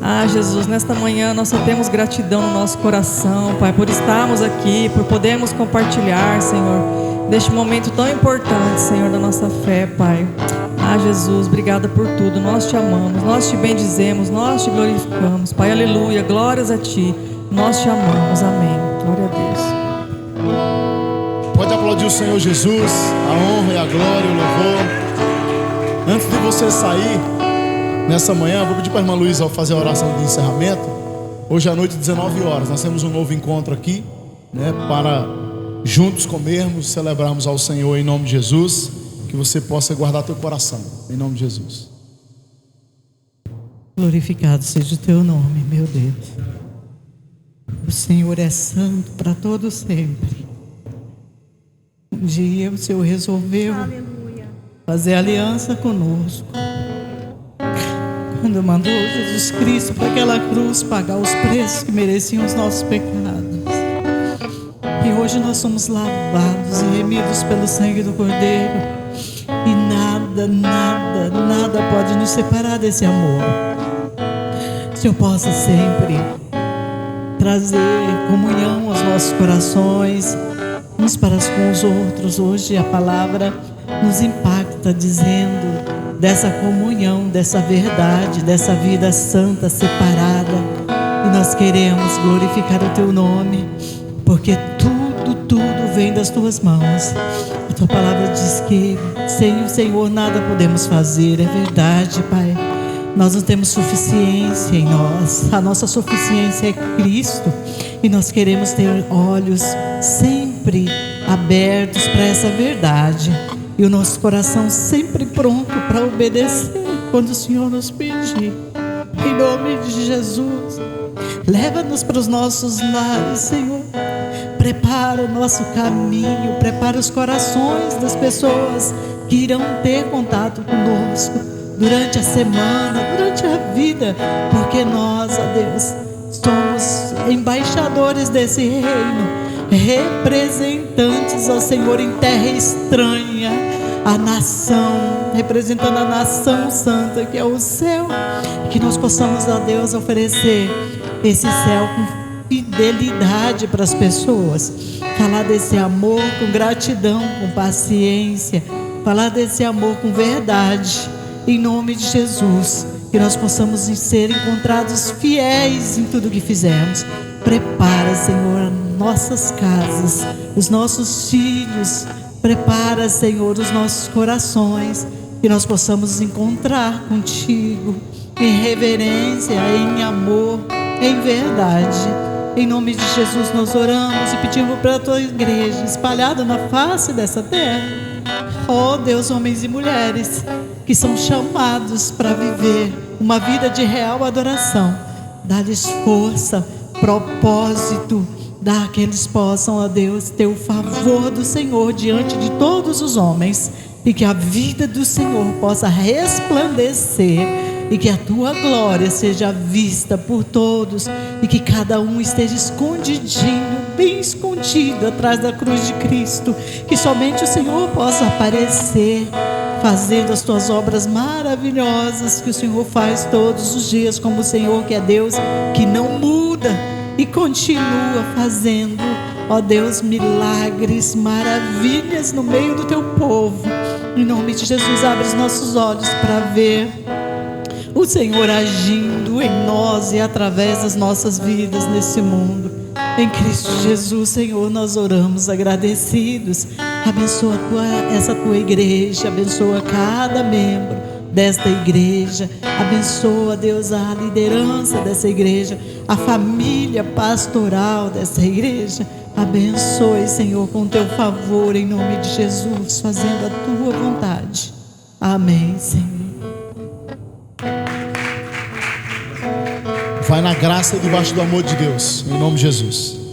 Ah, Jesus, nesta manhã nós só temos gratidão no nosso coração, Pai, por estarmos aqui, por podermos compartilhar, Senhor, deste momento tão importante, Senhor, da nossa fé, Pai. Ah, Jesus, obrigada por tudo. Nós te amamos, nós te bendizemos, nós te glorificamos, Pai, aleluia, glórias a Ti. Nós te amamos, amém. Glória a Deus. Pode aplaudir o Senhor Jesus, a honra e a glória e o louvor. Antes de você sair, nessa manhã, vou pedir para a irmã Luísa fazer a oração de encerramento. Hoje à noite, 19 horas, nós temos um novo encontro aqui, né, para juntos comermos, celebrarmos ao Senhor em nome de Jesus. Que você possa guardar teu coração, em nome de Jesus. Glorificado seja o teu nome, meu Deus. O Senhor é santo para todo sempre. Um dia o Senhor resolveu fazer aliança conosco, quando mandou Jesus Cristo para aquela cruz pagar os preços que mereciam os nossos pecados. E hoje nós somos lavados e remidos pelo sangue do Cordeiro. E nada pode nos separar desse amor. Que o Senhor possa sempre trazer comunhão aos nossos corações, uns para com os outros. Hoje a palavra nos impacta dizendo dessa comunhão, dessa verdade, dessa vida santa, separada. E nós queremos glorificar o teu nome, porque tudo vem das tuas mãos. A tua palavra diz que sem o Senhor nada podemos fazer. É verdade, Pai. Nós não temos suficiência em nós. A nossa suficiência é Cristo. E nós queremos ter olhos sempre abertos para essa verdade. E o nosso coração sempre pronto para obedecer quando o Senhor nos pedir. Em nome de Jesus, leva-nos para os nossos lares, Senhor. Prepara o nosso caminho, prepara os corações das pessoas que irão ter contato conosco durante a semana, durante a vida, porque nós, ó Deus, somos embaixadores desse reino, representantes, ó Senhor, em terra estranha, a nação, representando a nação santa que é o céu, que nós possamos, ó Deus, oferecer esse céu com fidelidade para as pessoas, falar desse amor com gratidão, com paciência, falar desse amor com verdade, em nome de Jesus, que nós possamos ser encontrados fiéis em tudo que fizermos. Prepara, Senhor, nossas casas, os nossos filhos, prepara, Senhor, os nossos corações, que nós possamos encontrar contigo em reverência, em amor, em verdade. Em nome de Jesus nós oramos e pedimos para a tua igreja espalhada na face dessa terra. Oh Deus, homens e mulheres que são chamados para viver uma vida de real adoração, dá-lhes força, propósito, dá que eles possam, ó Deus, ter o favor do Senhor diante de todos os homens, e que a vida do Senhor possa resplandecer, e que a tua glória seja vista por todos, e que cada um esteja escondidinho, bem escondido atrás da cruz de Cristo, que somente o Senhor possa aparecer, fazendo as tuas obras maravilhosas que o Senhor faz todos os dias, como o Senhor que é Deus, que não muda e continua fazendo, ó Deus, milagres, maravilhas no meio do teu povo. Em nome de Jesus, abre os nossos olhos para ver o Senhor agindo em nós e através das nossas vidas nesse mundo. Em Cristo Jesus, Senhor, nós oramos agradecidos. Abençoa essa tua igreja, abençoa cada membro desta igreja, abençoa, Deus, a liderança dessa igreja, a família pastoral dessa igreja. Abençoe, Senhor, com teu favor, em nome de Jesus, fazendo a tua vontade. Amém, Senhor. Vai na graça e debaixo do amor de Deus, em nome de Jesus.